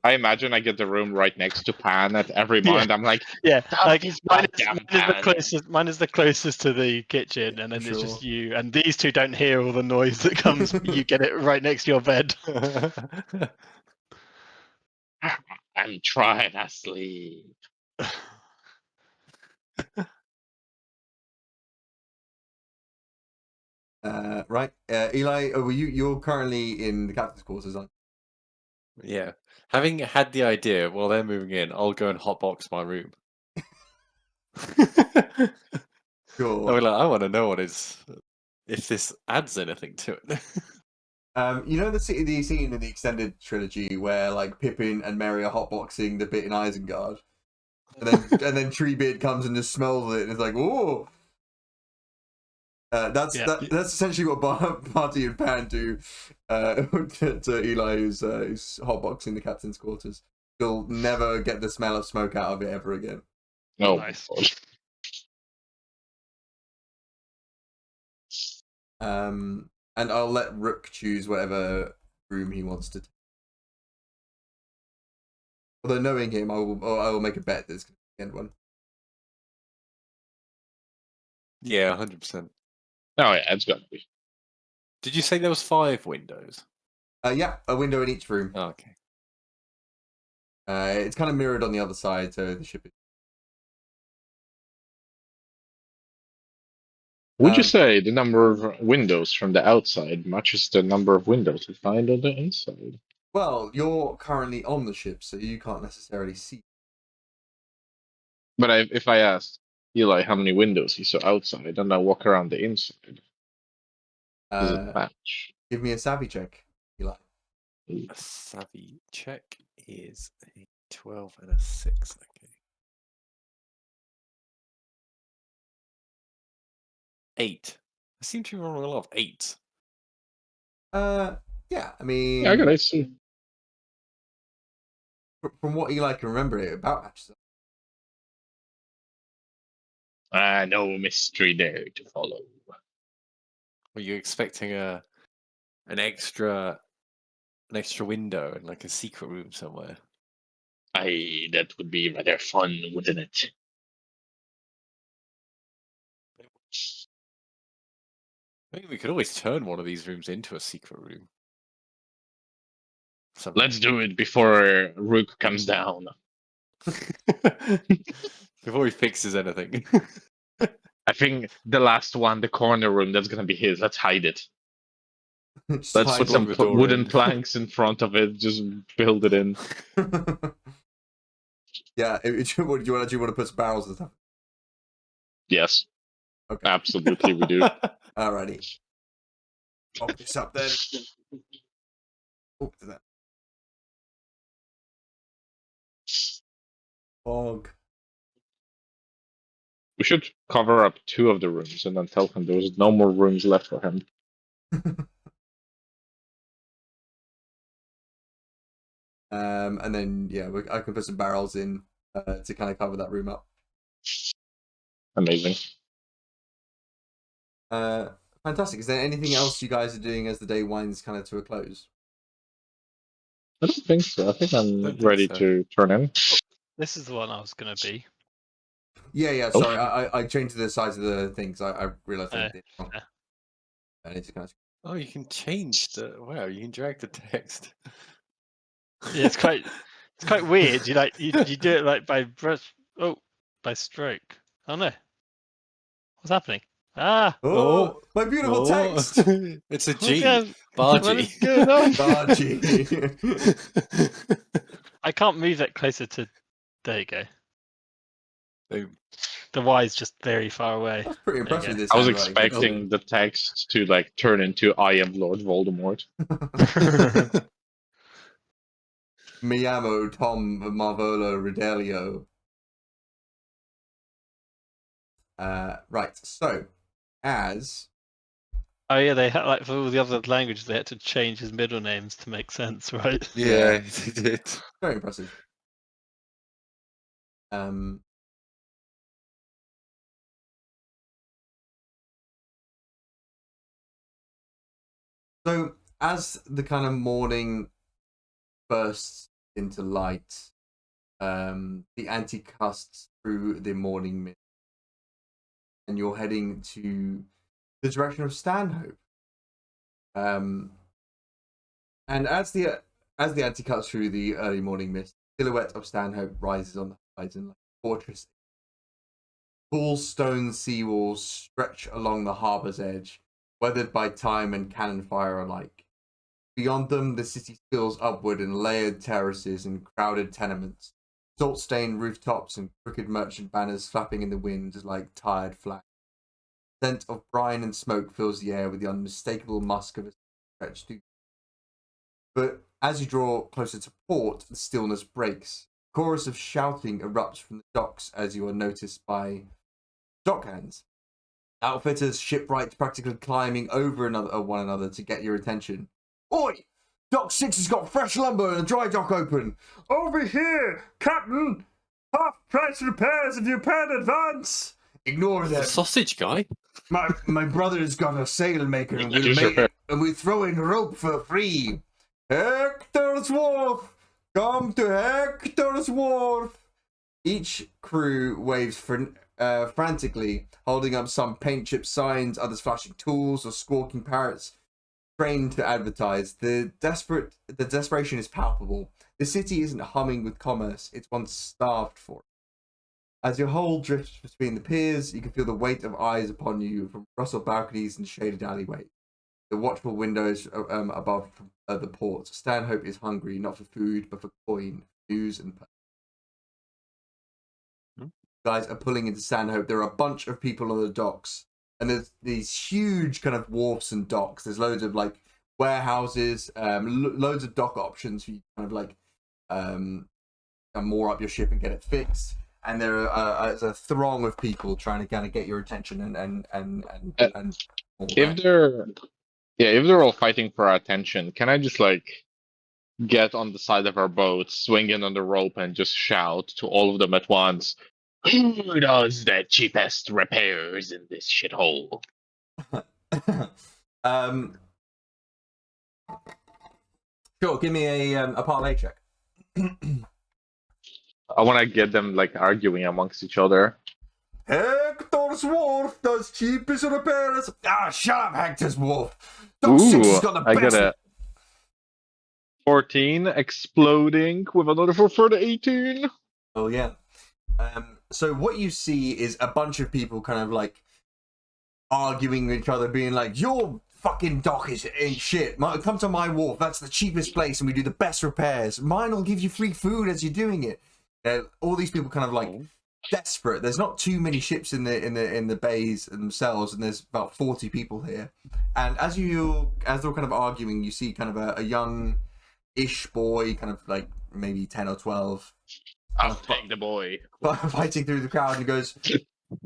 I imagine I get the room right next to Pan at every moment. I'm like, Yeah, "Stop like this mine goddamn is the pan." closest. Mine is the closest to the kitchen, and then it's just you. And these two don't hear all the noise that comes. You get it right next to your bed. I'm trying to sleep. Right, Eli, you're currently in the captain's quarters, aren't Yeah. Having had the idea while they're moving in, I'll go and hotbox my room. you? I'll Sure. be like, I want to know if this adds anything to it. You know the scene in the extended trilogy where like Pippin and Merry are hotboxing the bit in Isengard, and then Treebeard comes and just smells it and it's like, oh. That's essentially what Barty and Pan do to Eli, who's hotboxing the captain's quarters. You'll never get the smell of smoke out of it ever again. Oh, Nice. And I'll let Rook choose whatever room he wants to take. Although knowing him, I will make a bet that it's going to be the end one. Yeah, 100%. Oh yeah, it's gotta be. Did you say there was 5 windows? Yeah, a window in each room. Oh, okay. It's kind of mirrored on the other side, so the ship is. Would you say the number of windows from the outside matches the number of windows we find on the inside? Well, you're currently on the ship, so you can't necessarily see. But if I asked Eli how many windows he saw outside, and I walk around the inside, does it match? Give me a savvy check, Eli. A savvy check is a 12 and a 6. Okay. 8. I seem to be rolling a lot of 8s. Yeah, I mean, Yeah, I got it. See. from what Eli can remember, it about matches up. No mystery there to follow. Were you expecting an extra window in like a secret room somewhere? That would be rather fun, wouldn't it? I think we could always turn one of these rooms into a secret room. Somehow. Let's do it before Rook comes down. Before he fixes anything. I think the last one, the corner room, that's gonna be his. Let's hide it. Just Let's hide put some the door wooden in. planks in front of it. Just build it in. Yeah, do you want to put some barrels and stuff? Yes, Okay. absolutely, we do. Alrighty. Pop this up then. Oh, to that. Fog. We should cover up 2 of the rooms and then tell him there's no more rooms left for him. And then yeah, I can put some barrels in to kind of cover that room up. Amazing. Fantastic. Is there anything else you guys are doing as the day winds kind of to a close? I don't think so. I think I'm Don't think ready so. to turn in. This is the one I was going to be. Yeah. Oh. Sorry, I changed the size of the things. I realized I did it wrong. yeah. I need to kind of. Oh, you can change the. Wow, you can drag the text. Yeah, it's quite weird. You do it like by brush. Oh, by stroke. Oh no, what's happening? Ah, Oh, my beautiful text. It's a what's G. going- Bargy. what is going on? Bargy. I can't move that closer to. There you go. Boom. The Y is just very far away. That's pretty There you impressive. go. This I was handwriting, expecting the text to like turn into "I am Lord Voldemort." Mi amo Tom Marvolo Ridelio. Right. So, as Oh yeah, they had like for all the other languages, they had to change his middle names to make sense, right? Yeah, he did. very impressive. So as the kind of morning bursts into light, the anti casts through the morning mist, and you're heading to the direction of Stanhope. And as the anti cuts through the early morning mist, silhouette of Stanhope rises on the horizon like a fortress. Tall stone seawalls stretch along the harbour's edge, weathered by time and cannon fire alike. Beyond them, the city spills upward in layered terraces and crowded tenements, salt-stained rooftops and crooked merchant banners flapping in the wind like tired flags. The scent of brine and smoke fills the air with the unmistakable musk of a stretched through. But as you draw closer to port, the stillness breaks. A chorus of shouting erupts from the docks as you are noticed by dockhands. Outfitters, shipwrights practically climbing over one another to get your attention. Oi! Dock 6 has got fresh lumber and a dry dock open. Over here, Captain! Half price repairs if you pay in advance. Ignore The them. sausage guy. My brother's got a sail maker and Just we throw in rope for free. Hector's Wharf! Come to Hector's Wharf! Each crew waves frantically, holding up some paint chip signs, others flashing tools or squawking parrots, trained to advertise. The desperation is palpable. The city isn't humming with commerce, it's one starved for it. As your hull drifts between the piers, you can feel the weight of eyes upon you from rustled balconies and shaded alleyways. The watchful windows above the port. Stanhope is hungry, not for food, but for coin, news, and guys are pulling into Stanhope. There are a bunch of people on the docks, and there's these huge kind of wharfs and docks. There's loads of like warehouses, loads of dock options for you to kind of like moor up your ship and get it fixed. And there's a throng of people trying to kind of get your attention and if they're all fighting for our attention, can I just like get on the side of our boat, swing in on the rope, and just shout to all of them at once? Who does the cheapest repairs in this shithole? Sure, give me a parlay check. I want to get them like arguing amongst each other. Hector's Wharf does cheapest repairs. Ah, shut up, Hector's Wharf. Dock 6 has got the I best. got a 14 exploding with another for further 18. Oh yeah. So what you see is a bunch of people kind of like arguing with each other, being like, "Your fucking dock ain't shit. Come to my wharf. That's the cheapest place, and we do the best repairs. Mine will give you free food as you're doing it." All these people kind of like desperate. There's not too many ships in the bays themselves, and there's about 40 people here. And as they're kind of arguing, you see kind of a young-ish boy, kind of like maybe 10 or 12. I'll take the boy. Fighting through the crowd and goes,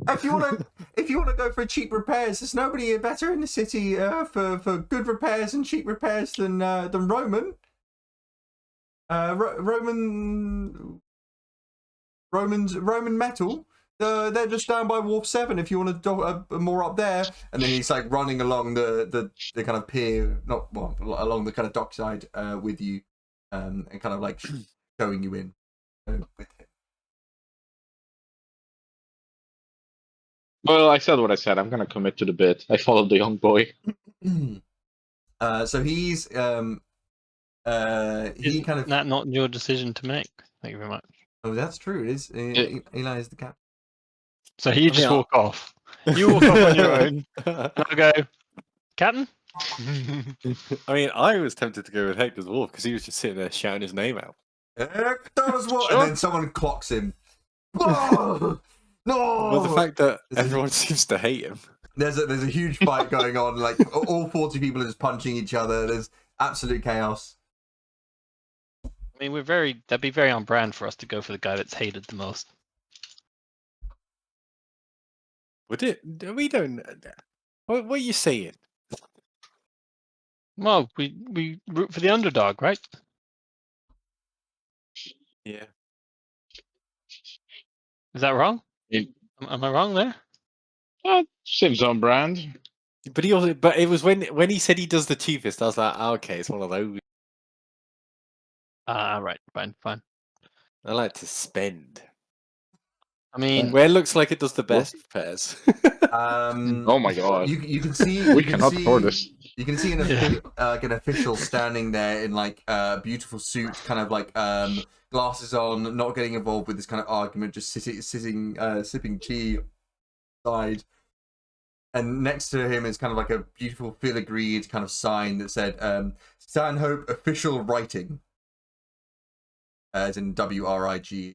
if you want to go for cheap repairs, there's nobody better in the city for good repairs and cheap repairs than Roman. Roman Metal. They're just down by Wharf 7 if you want to more up there. And then he's like running along the kind of pier, along the kind of dockside with you, and kind of like showing you in with him. Well, I said what I said. I'm gonna commit to the bit. I followed the young boy. So he's he kind of that not your decision to make? Thank you very much. Oh, that's true. It is. Eli is the captain. So you just walk off. You walk off on your own. I go, Captain. I mean, I was tempted to go with Hector's Wolf because he was just sitting there shouting his name out. Hector's Wolf, and then someone clocks him. Oh, no! Well, the fact that everyone seems to hate him. There's a huge fight going on. Like all 40 people are just punching each other. There's absolute chaos. I mean, that'd be very on brand for us to go for the guy that's hated the most. Would it? We don't. What are you saying? Well, we root for the underdog, right? Yeah. Is that wrong? Yeah. Am I wrong there? Seems on brand. But he also. But it was when he said he does the cheapest. I was like, oh, okay, it's one of those. Right, fine. I like to spend. I mean, Where looks like it does the best pairs. Oh my god. You can see We you can cannot see afford this. you can see an official standing there in like a beautiful suit, kind of like glasses on, not getting involved with this kind of argument, just sitting sipping tea side. And next to him is kind of like a beautiful filigreed kind of sign that said Stanhope official writing, as in WRIG.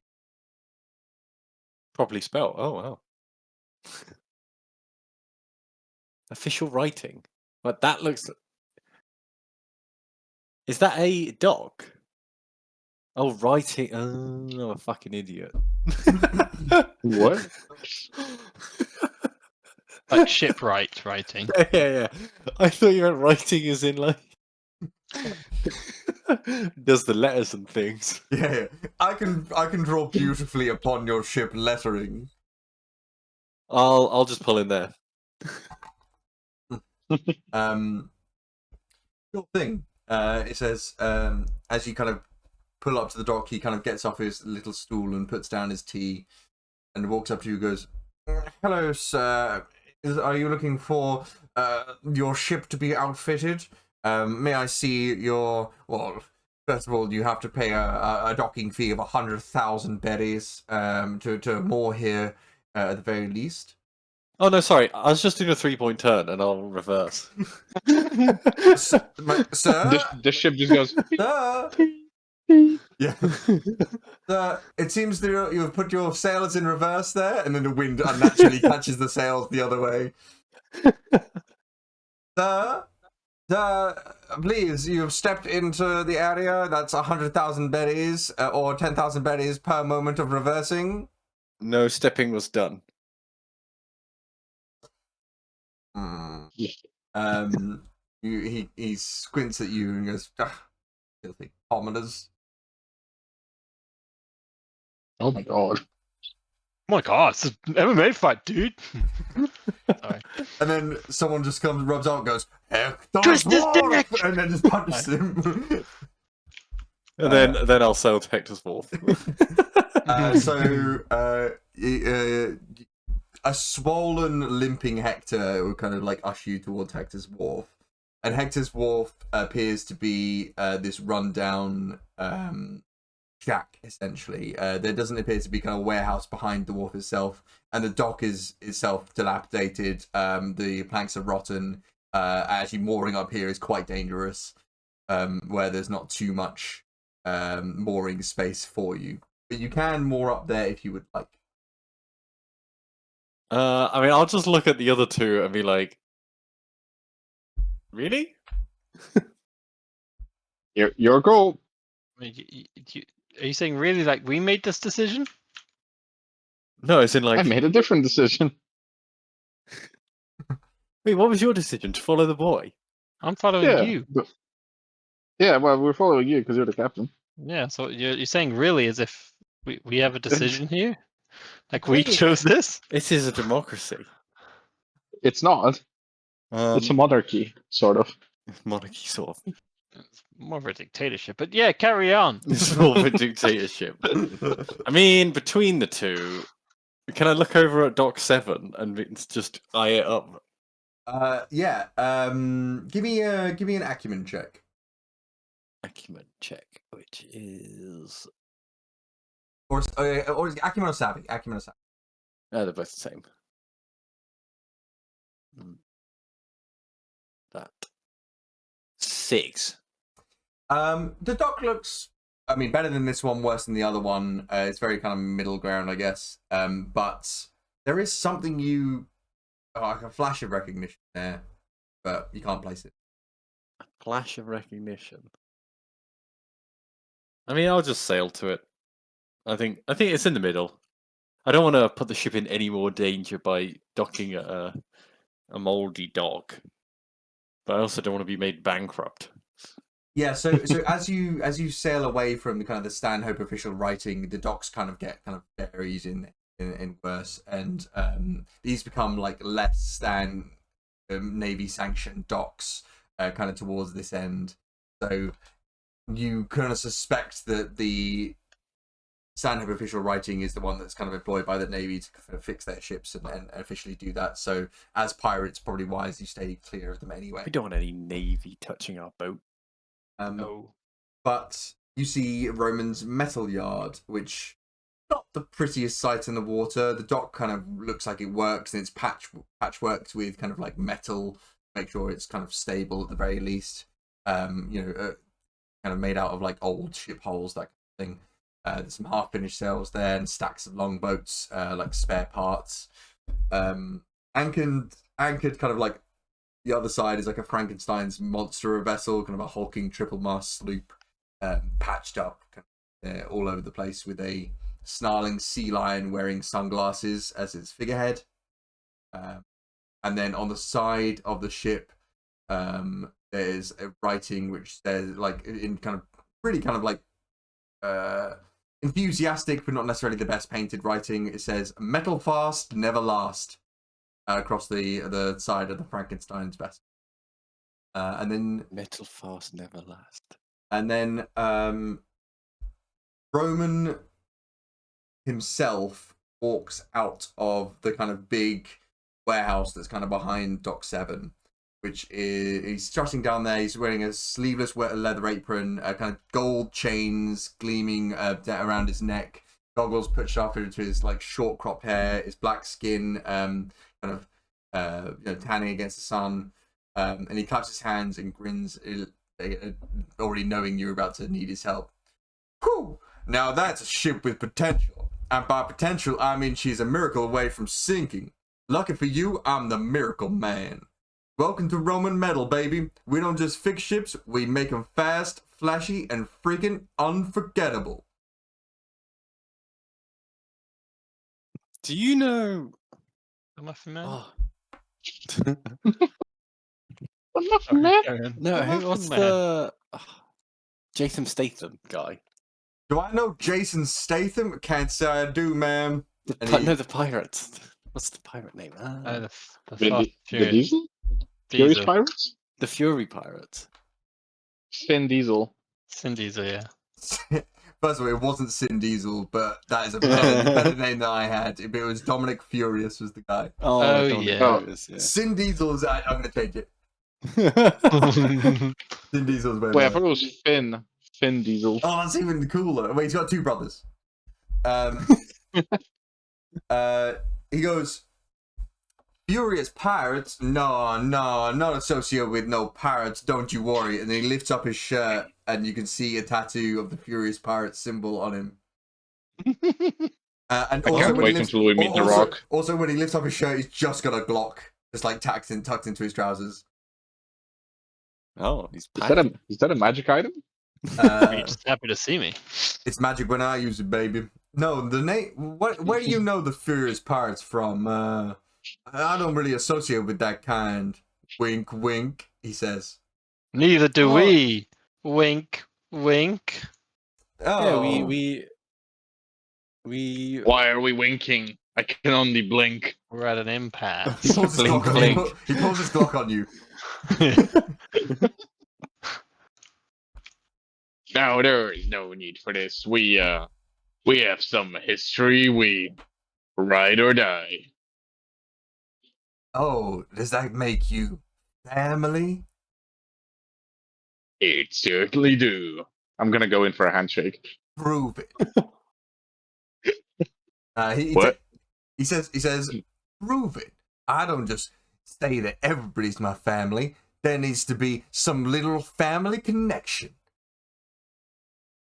Properly spelled. Oh wow. Official writing. But that looks. Is that a dock? Oh, writing. Oh, I'm a fucking idiot. What? like shipwright writing. Yeah. I thought you meant writing as in like. Does the letters and things. Yeah, I can draw beautifully upon your ship lettering. I'll just pull in there. Sure thing. It says as you kind of pull up to the dock, he kind of gets off his little stool and puts down his tea, and walks up to you and goes, "Hello, sir. Are you looking for your ship to be outfitted? May I see your... Well, first of all, you have to pay a docking fee of 100,000 berries to moor here at the very least." Oh no, sorry. I was just doing a 3-point turn and I'll reverse. Sir? This ship just goes. Sir? Yeah. It seems that you've put your sails in reverse there, and then the wind unnaturally catches the sails the other way. Sir, please, you've stepped into the area. That's 100,000 berries, or 10,000 berries per moment of reversing. No stepping was done. He squints at you and goes, "Filthy commoners." Oh my god. Oh my god, it's an MMA fight, dude. Sorry. And then someone just comes, rubs out, and goes, "Hector's Twist his Wharf!" dick! And then just punches him. And then I'll sail to Hector's Wharf. A swollen, limping Hector will kind of like usher you towards Hector's Wharf. And Hector's Wharf appears to be this rundown shack, essentially. There doesn't appear to be kind of a warehouse behind the wharf itself, and the dock is itself dilapidated. The planks are rotten. Actually, mooring up here is quite dangerous, where there's not too much mooring space for you. But you can moor up there if you would like. I mean, I'll just look at the other two and be like, really? Your goal. I mean, are you saying really like we made this decision? No, it's in like. I made a different decision. Wait, what was your decision? To follow the boy? I'm following you. Yeah, well, we're following you because you're the captain. Yeah, so you're saying really as if we have a decision here? Like we chose this? This is a democracy. It's not. It's a monarchy, sort of. Monarchy, sort of. It's more of a dictatorship, but yeah, carry on. It's more of a dictatorship. I mean, between the two, can I look over at Dock 7 and just eye it up? Yeah. Give me an acumen check. Acumen check, which is. Or is acumen or savvy? Acumen or savvy. They're both the same. That 6. The dock looks, I mean, better than this one, worse than the other one. It's very kind of middle ground, I guess. But there is something like a flash of recognition there, but you can't place it. A flash of recognition. I mean, I'll just sail to it. I think it's in the middle. I don't want to put the ship in any more danger by docking at a moldy dock, but I also don't want to be made bankrupt. Yeah, so as you sail away from the kind of the Stanhope official writing, the docks kind of get kind of buried in worse, and these become like less than Navy sanctioned docks, kind of towards this end. So you kind of suspect that the Stanhope official writing is the one that's kind of employed by the Navy to kind of fix their ships and officially do that. So as pirates, probably wise you stay clear of them anyway. We don't want any Navy touching our boat. No. But you see Roman's metal yard, which not the prettiest sight in the water. The dock kind of looks like it works, and it's patchworked with kind of like metal, make sure it's kind of stable at the very least. Kind of made out of like old ship hulls, that kind of thing. There's some half-finished sails there and stacks of longboats, like spare parts. Anchored kind of like the other side is like a Frankenstein's monster vessel, kind of a hulking triple-mast sloop, patched up all over the place with a snarling sea lion wearing sunglasses as its figurehead. And then on the side of the ship, there's a writing which says, like, in kind of really kind of like enthusiastic but not necessarily the best painted writing. It says "Metal fast, never last" across the side of the Frankenstein's vessel. And then Metal fast, never last. And then Roman himself walks out of the kind of big warehouse that's kind of behind Dock 7, which is, he's strutting down there. He's wearing a sleeveless leather apron, kind of gold chains gleaming around his neck, goggles pushed up into his like short cropped hair, his black skin kind of tanning against the sun, and he claps his hands and grins, already knowing you're about to need his help. Whew! Now that's a ship with potential, and by potential I mean she's a miracle away from sinking. Lucky for you, I'm the Miracle Man. Welcome to Roman Metal, baby. We don't just fix ships, we make them fast, flashy, and freaking unforgettable. Do you know? Am I familiar? Oh. Carry on. No, Am I what's familiar? the Jason Statham guy? Do I know Jason Statham? Can't say I do, ma'am. And he- No, the pirates. What's the pirate name? The The Fast Furious. Diesel? Furious Diesel. Pirates? The Fury Pirates. Finn Diesel. Sin Diesel, yeah. First of all, it wasn't Sin Diesel, but that is a better name than I had. It was Dominic Furious was the guy. Oh, Dominic yeah. Furious, yeah. Sin Diesel is... I'm going to change it. Sin Diesel is way Wait, I better. thought it was Finn. Finn Diesel. Oh, that's even cooler. Wait, he's got two brothers. He goes, "Furious pirates? No, not associated with no pirates, don't you worry." And then he lifts up his shirt, and you can see a tattoo of the Furious Pirates symbol on him. And I can't wait until we meet The Rock. Also, when he lifts up his shirt, he's just got a Glock, just like tucked into his trousers. Oh, he's Is that a magic item? You're just happy to see me. It's magic when I use it, baby. No, the name. Where do you know the Furious Pirates from? I don't really associate with that kind. Wink, wink. He says. Neither do Oh. we. Wink, wink. Oh, Yeah, we Why are we winking? I can only blink. We're at an He impasse. pulls his Blink, Glock on blink. you. He pulls his Glock on you. No, there is no need for this. We have some history. We ride or die. Oh, does that make you family? It certainly do. I'm gonna go in for a handshake. Prove it. What? He says, prove it. I don't just say that everybody's my family. There needs to be some little family connection.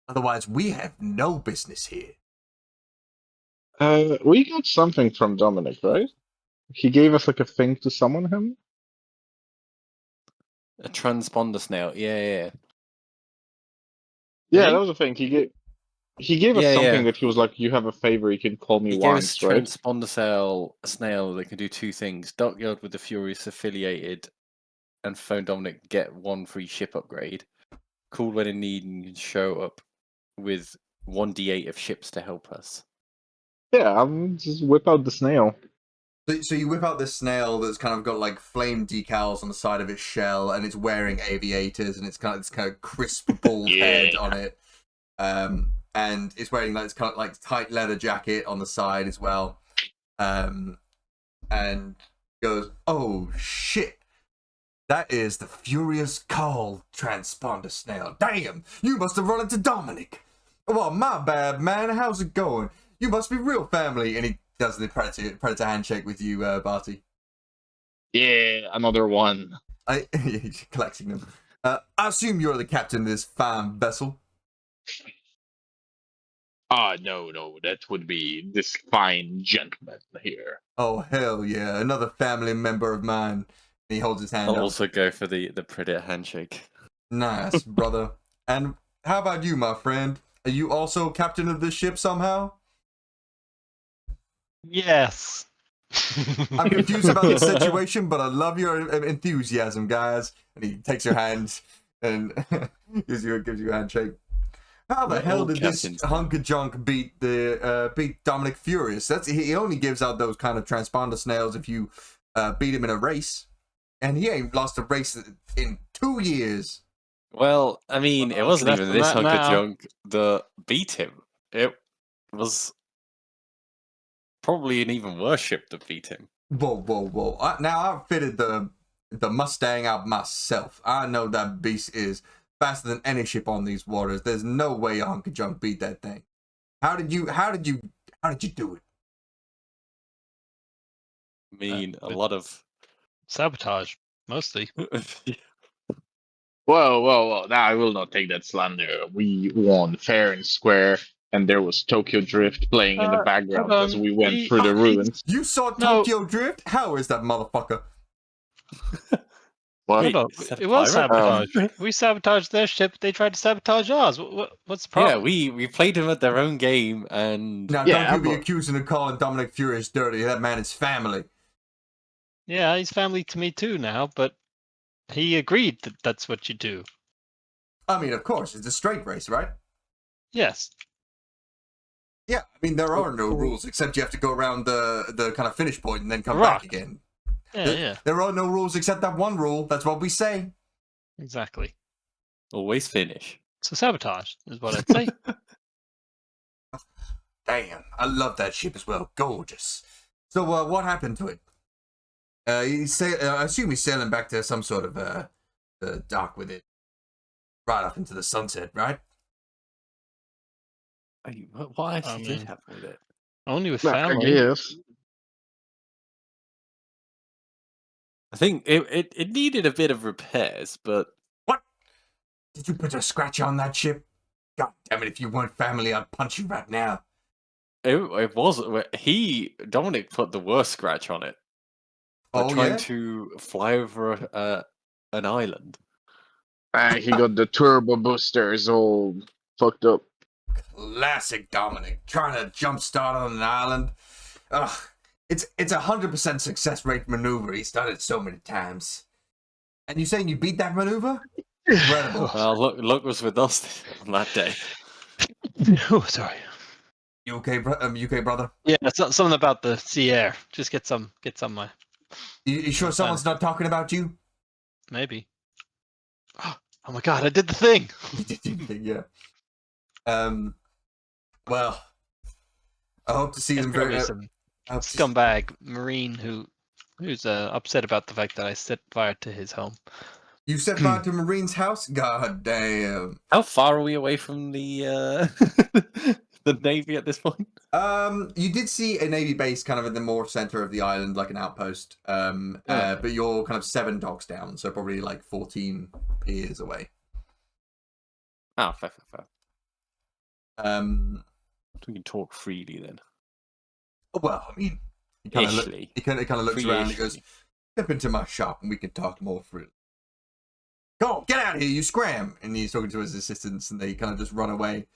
Otherwise, we have no business here. We got something from Dominic, right? He gave us like a thing to summon him. a transponder snail. Yeah. Yeah, Really? that was a thing. He gave us Yeah, something yeah. that he was like, "You have a favor. You can call me He gave us once, right?" transponder snail that can do two things: dockyard with the Furious affiliated, and phone Dominic, get one free ship upgrade. Call when in need and can show up with 1d8 of ships to help us. Yeah, I'm just whip out the snail. So you whip out this snail that's kind of got like flame decals on the side of its shell, and it's wearing aviators, and it's kind of crisp bald head Yeah. on it. and is wearing like this kind of like tight leather jacket on the side as well, and goes, "Oh shit, that is the furious call transponder snail. Damn, you must have run into Dominic. Well, my bad, man. How's it going? You must be real family." And he does the predator handshake with you, Barty. Yeah, another one. He's collecting them. I assume you're the captain of this fine vessel. No, that would be this fine gentleman here. Oh, hell yeah, another family member of mine. And he holds his hand I'll up. also go for the predator handshake. Nice, brother. And how about you, my friend? Are you also captain of this ship somehow? Yes. I'm confused about the situation, but I love your enthusiasm, guys. And he takes your hand and gives you a handshake. How the We're hell all did this captains now. hunk of junk beat Dominic Furious? He only gives out those kind of transponder snails if you beat him in a race, and he ain't lost a race in 2 years. Well, I mean, it wasn't less even than this that hunk of now. junk that beat him. It was probably an even worse ship that beat him. Whoa! Now I've fitted the Mustang out myself. I know that beast is faster than any ship on these waters. There's no way a hunk of junk beat that thing. How did you do it? I mean, a with- lot of. Sabotage, mostly. Whoa. Now, I will not take that slander. We won fair and square, and there was Tokyo Drift playing in the background hold as on. we went through the ruins. You saw No. Tokyo Drift? How is that motherfucker? What? Wait, Hold on. is that a It was pirate? sabotage. We sabotaged their ship. They tried to sabotage ours. What's the Yeah, problem? we played him at their own game, and Now, Yeah, don't you be but- accusing of calling Dominic Furious dirty. That man is family. Yeah, he's family to me too now, but he agreed that that's what you do. I mean, of course, it's a straight race, right? Yes. Yeah, I mean, there are no rules except you have to go around the kind of finish point and then come Rock. back again. Yeah. There are no rules except that one rule. That's what we say. Exactly. always finish. So sabotage is what I'd say. Damn, I love that ship as well. Gorgeous. So, what happened to it? I assume he's sailing back to some sort of dock with it, right up into the sunset, right? Wait, what actually did mean- happen with it? Only with I family. guess. I think it needed a bit of repairs, but What? Did you put a scratch on that ship? God damn it! If you weren't family, I'd punch you right now. it wasn't. Dominic put the worst scratch on it by Oh trying yeah. to fly over an island. He got the turbo boosters all fucked up. Classic Dominic, trying to jumpstart on an island. Ugh, it's 100% success rate maneuver. He's done it so many times. And you saying you beat that maneuver? Incredible. Well, luck was with us on that day. Oh, sorry. You okay, UK brother? Yeah, it's not something about the sea air. Just get some. You sure someone's not talking about you? Maybe. Oh my god! I did the thing. Yeah. Well, I hope to see There's them probably very. some I hope to- scumbag marine who's upset about the fact that I set fire to his home. You set fire to Marine's house? God damn. How far are we away from the the navy at this point? You did see a navy base kind of in the more center of the island, like an outpost. But you're kind of 7 docks down, so probably like 14 piers away. Ah, fair. We can talk freely then. Well, I mean, he kind of Ishly. looks around and he goes, Free-ishly. "Step into my shop and we can talk more freely." Go, get out of here, you scram! And he's talking to his assistants, and they kind of just run away.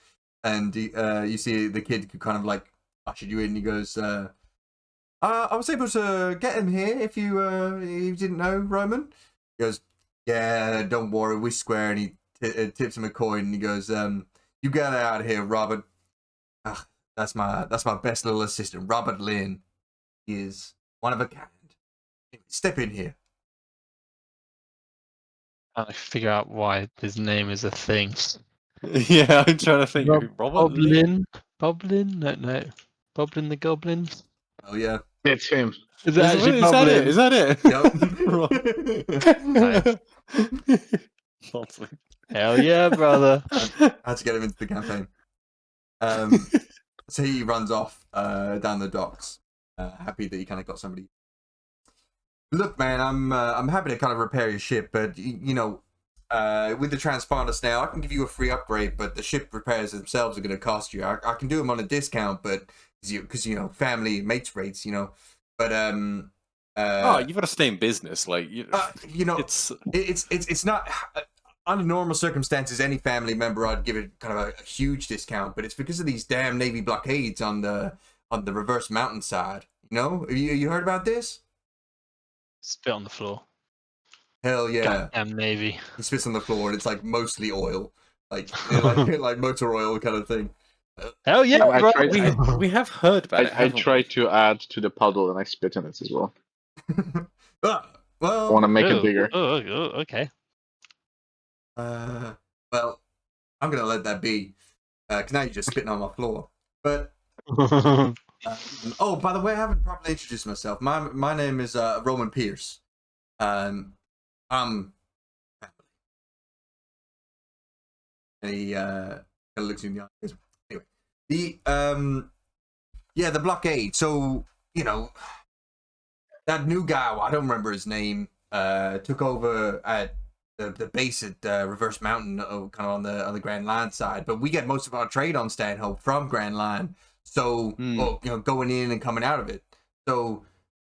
And you see the kid who kind of like ushered you in. And he goes, "I was able to get him here. If you didn't know, Roman." He goes, "Yeah, don't worry, we square." And he tips him a coin, and he goes, "You get out of here, Robert." Ah, that's my best little assistant, Robert Lynn. He is one of a kind. Step in here. I figure out why his name is a thing. Yeah, I'm trying to think. Robert Lee? Boblin? No. Boblin the Goblin? Oh yeah. It's him. Is it actually Is that it? Boblin? Is that it? Yep. Boblin. Hell yeah, brother. I had to get him into the campaign. So he runs off down the docks, happy that he kind of got somebody. Look, man, I'm happy to kind of repair your ship, but you know, with the transponders now, I can give you a free upgrade, but the ship repairs themselves are going to cost you. I can do them on a discount, but because you know, family mates rates, you know, but You've got to stay in business, like you know, it's not. Under normal circumstances, any family member, I'd give it kind of a huge discount, but it's because of these damn Navy blockades on the reverse mountain side. You know, you heard about this? Spit on the floor. Hell yeah! Goddamn Navy. He spits on the floor, and it's like mostly oil, like like motor oil kind of thing. Hell yeah, I bro. tried- we have heard about it. I haven't we? tried to add to the puddle and I spit in it as well. I Well, want to make it bigger. Oh, okay. well, I'm gonna let that be, because now you're just spitting on my floor. But oh, by the way, I haven't properly introduced myself. My name is Roman Pierce. I'm and he kind of looks you in the eyes. Anyway, the blockade. So you know that new guy. I don't remember his name. Took over at the base at Reverse Mountain, kind of on the Grand Line side. But we get most of our trade on Stanhope from Grand Line. So you know, going in and coming out of it. So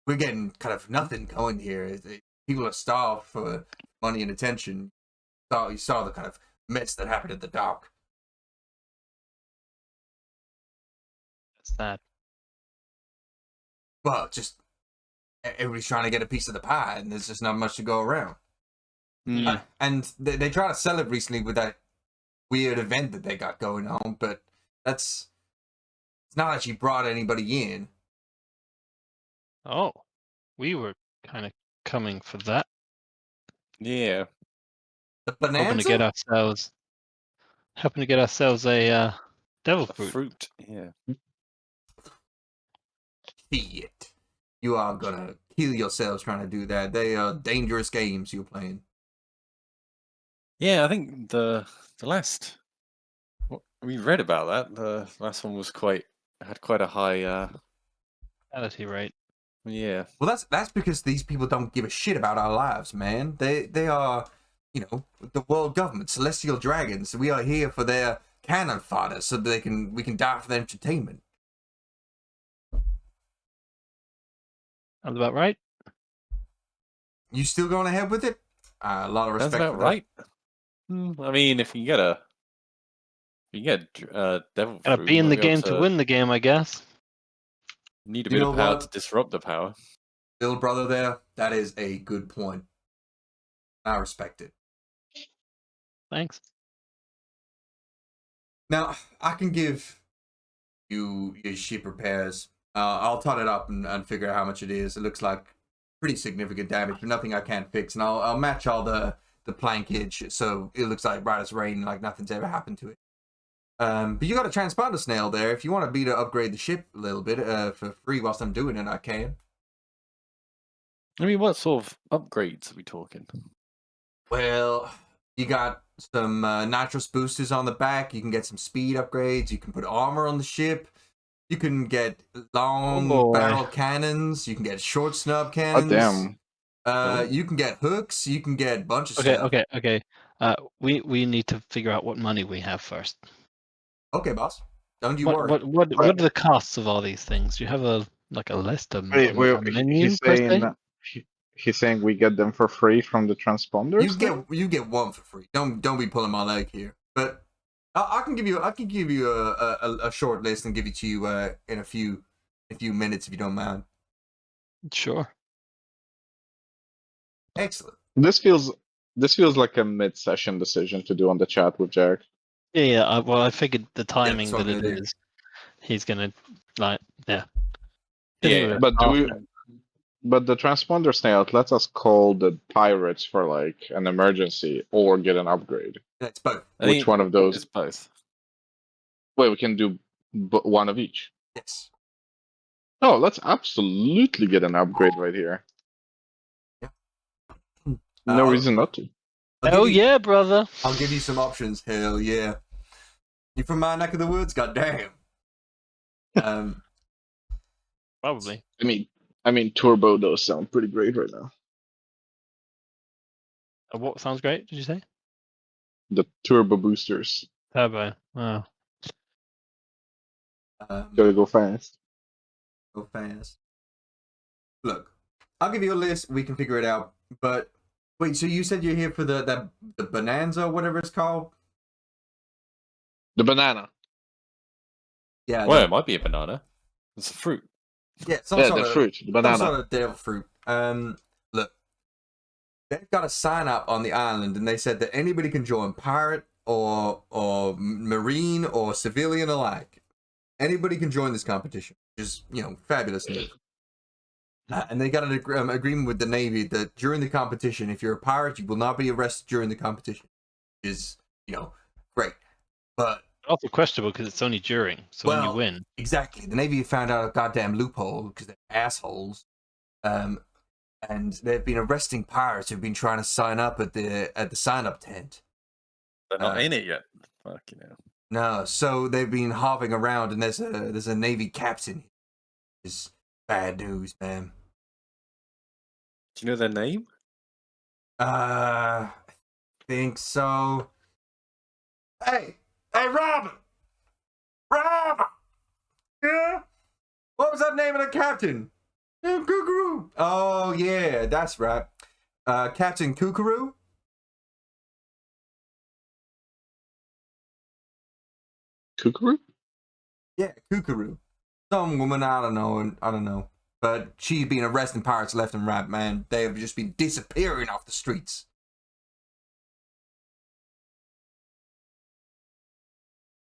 we're getting kind of nothing going here. People are starved for money and attention. So you saw the kind of mess that happened at the dock. That's that. Well, just everybody's trying to get a piece of the pie, and there's just not much to go around. And they tried to sell it recently with that weird event that they got going on, but it's not actually brought anybody in. Oh, we were kind of coming for that. Yeah. The bonanza? Hoping to get ourselves a devil fruit. Fruit. Yeah. Shit. You are gonna kill yourselves trying to do that. They are dangerous games you're playing. Yeah, I think the last we read about that. The last one was had quite a high. Fatality rate. Yeah. Well, that's because these people don't give a shit about our lives, man. They are, you know, the world government, celestial dragons. We are here for their cannon fodder, so that we can die for their entertainment. Sounds about right. You still going ahead with it? A lot of respect. That's about for that. right. I mean, if you get devil Gotta fruit, be in you the might game able to win the game, I guess. Need a You bit know of power what? to disrupt the power. Little brother there, that is a good point. I respect it. Thanks. Now, I can give you your ship repairs. I'll tot it up and figure out how much it is. It looks like pretty significant damage, but nothing I can't fix. And I'll match all the plankage, so it looks like right as rain, like nothing's ever happened to it. But you got a transponder snail there. If you want me to upgrade the ship a little bit for free whilst I'm doing it, I can. I mean, what sort of upgrades are we talking? Well, you got some nitrous boosters on the back. You can get some speed upgrades. You can put armor on the ship. You can get long barrel cannons. You can get short snub cannons. Oh damn! You can get hooks. You can get a bunch of stuff. Okay. We need to figure out what money we have first. Okay, boss. Don't you worry. What are the costs of all these things? Do you have a list of Wait, a menu? he's saying we get them for free from the transponders. You get one for free. Don't be pulling my leg here. But I can give you a short list and give it to you in a few minutes if you don't mind. Sure. Excellent. This feels like a mid-session decision to do on the chat with Jarek. Yeah. Well, I figured the timing what that I'm it gonna do. is. He's gonna Yeah. But the transponder snail lets us call the pirates for like an emergency or get an upgrade. It's both. I Which think one of those? It's both. Wait, we can do one of each. Yes. Oh, let's absolutely get an upgrade right here. Yeah. No I'll- reason not to. Oh yeah, brother. I'll give you some options. Hell yeah. You from my neck of the woods? Goddamn. Probably. I mean, turbo does sound pretty great right now. What sounds great? Did you say? The turbo boosters Turbo. Oh. gotta go fast. Go fast. Look, I'll give you a list. We can figure it out. But wait, so you said you're here for the bonanza, whatever it's called? The banana. Yeah. Well, it might be a banana. It's a fruit. Yeah. Some Yeah, sort the of fruit, the some banana. sort of devil fruit. Look, they've got a sign up on the island, and they said that anybody can join, pirate or marine or civilian alike. Anybody can join this competition, which is fabulous news. And they got an agreement with the Navy that during the competition, if you're a pirate, you will not be arrested during the competition, which is great. But Also questionable because it's only during. So when you well, win, exactly, the Navy found out a goddamn loophole because they're assholes. And they've been arresting pirates who've been trying to sign up at the sign-up tent. They're not in it yet. Fucking hell. No, so they've been hopping around, and there's a Navy captain. It's bad news, man. Do you know their name? I think so. Hey, Robin! Yeah? What was that name of the captain? Kookaroo! Oh, yeah, that's right. Captain Kookaroo? Kookaroo? Yeah, Kookaroo. Some woman, I don't know. But she's been arresting pirates left and right, man. They have just been disappearing off the streets.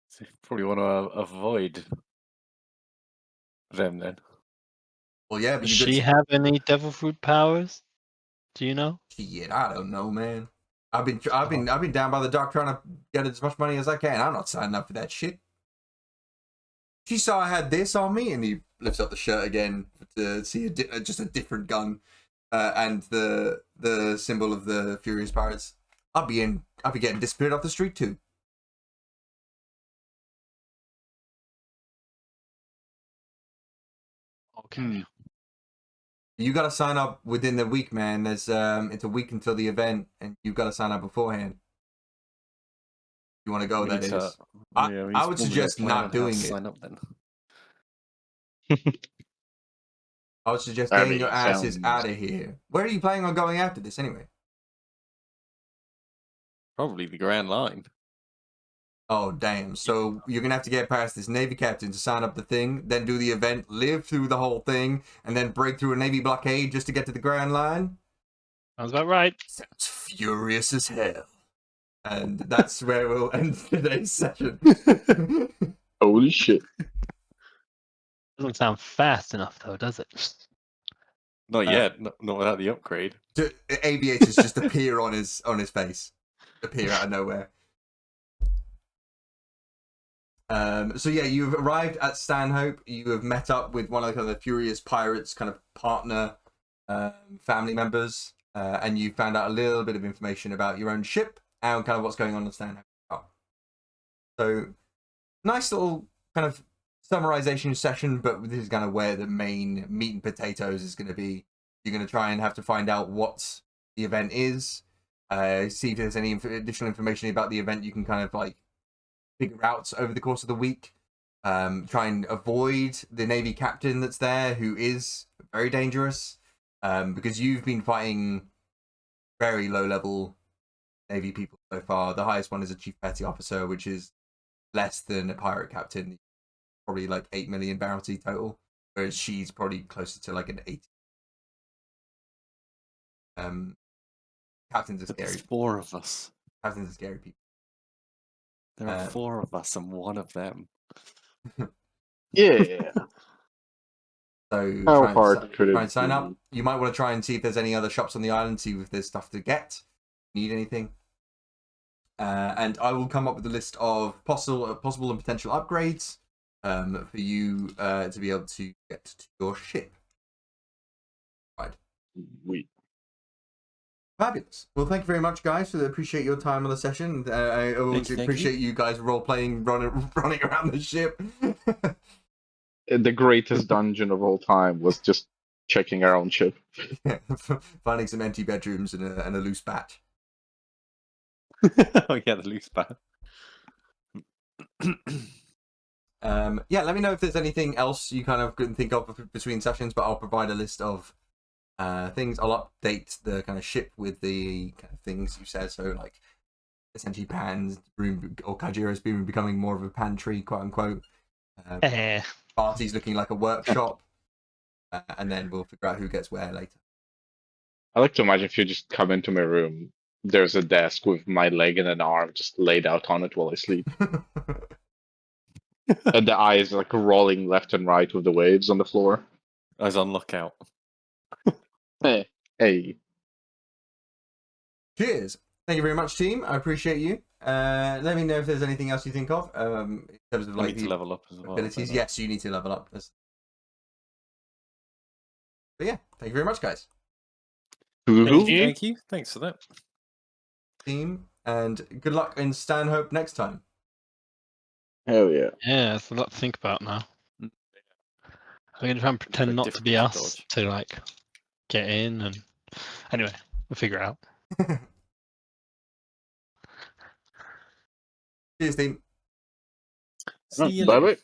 So you probably want to avoid them then. Well, yeah, but does you she have any devil fruit powers? Do you know? Shit, I don't know, man. I've been down by the dock trying to get as much money as I can. I'm not signing up for that shit. She saw I had this on me, and he lifts up the shirt again to see just a different gun, and the symbol of the Furious Pirates. I'll be getting disappeared off the street too. Okay. You got to sign up within the week, man. There's it's a week until the event, and you've got to sign up beforehand. You want to go? That is. I would suggest not doing it. Sign up then. I would suggest I getting mean, your asses sounds- out of here. Where are you planning on going after this anyway? Probably the Grand Line. Oh, damn. So you're going to have to get past this Navy captain to sign up the thing, then do the event, live through the whole thing, and then break through a Navy blockade just to get to the Grand Line? Sounds about right. Sounds furious as hell. And that's where we'll end today's session. Holy shit. Doesn't sound fast enough though, does it? Not yet. Not without the upgrade. Aviators just appear on his face. Appear out of nowhere. So yeah, you've arrived at Stanhope. You have met up with one of the kind of Furious Pirates kind of partner family members, and you found out a little bit of information about your own ship and kind of what's going on in Stanhope. So nice little kind of summarization session, but this is kind of where the main meat and potatoes is going to be. You're going to try and have to find out what the event is, see if there's any additional information about the event you can kind of like figure out over the course of the week. Try and avoid the Navy captain that's there, who is very dangerous, because you've been fighting very low level Navy people so far. The highest one is a chief petty officer, which is less than a pirate captain, probably like 8 million bounty total, whereas she's probably closer to like an 80. Captains are But scary. there's 4 of us. Captains are scary people. There are 4 of us and one of them. Yeah. So How hard could try it and sign be? up. You might want to try and see if there's any other shops on the island, see if there's stuff to get. Need anything? and I will come up with a list of possible and potential upgrades for you to be able to get to your ship. Right. We. Fabulous. Well, thank you very much, guys. Appreciate your time on the session. I always Thank you. appreciate you guys role playing, running around the ship. The greatest dungeon of all time was just checking our own ship. Yeah, finding some empty bedrooms and a loose bat. Oh yeah, the loose bat. Yeah, let me know if there's anything else you kind of couldn't think of between sessions, but I'll provide a list of things. I'll update the kind of ship with the kind of things you said. So like essentially Pan's room or Kajira's room becoming more of a pantry, quote unquote. Party's looking like a workshop, and then we'll figure out who gets where later. I like to imagine if you just come into my room, there's a desk with my leg and an arm just laid out on it while I sleep. And the eyes like rolling left and right with the waves on the floor. Eyes on lookout. Hey. Cheers. Thank you very much, team. I appreciate you. Let me know if there's anything else you think of in terms of I like need to level up as well. abilities. Yes, you need to level up. But yeah, thank you very much, guys. Thank you. Thanks for that. Team, and good luck in Stanhope next time. Hell yeah. Yeah, there's a lot to think about now. I'm going to try and pretend very not to be difficult to us dodge. to like get in, and anyway, we'll figure it out. Cheers, team. See you Bye later. bye.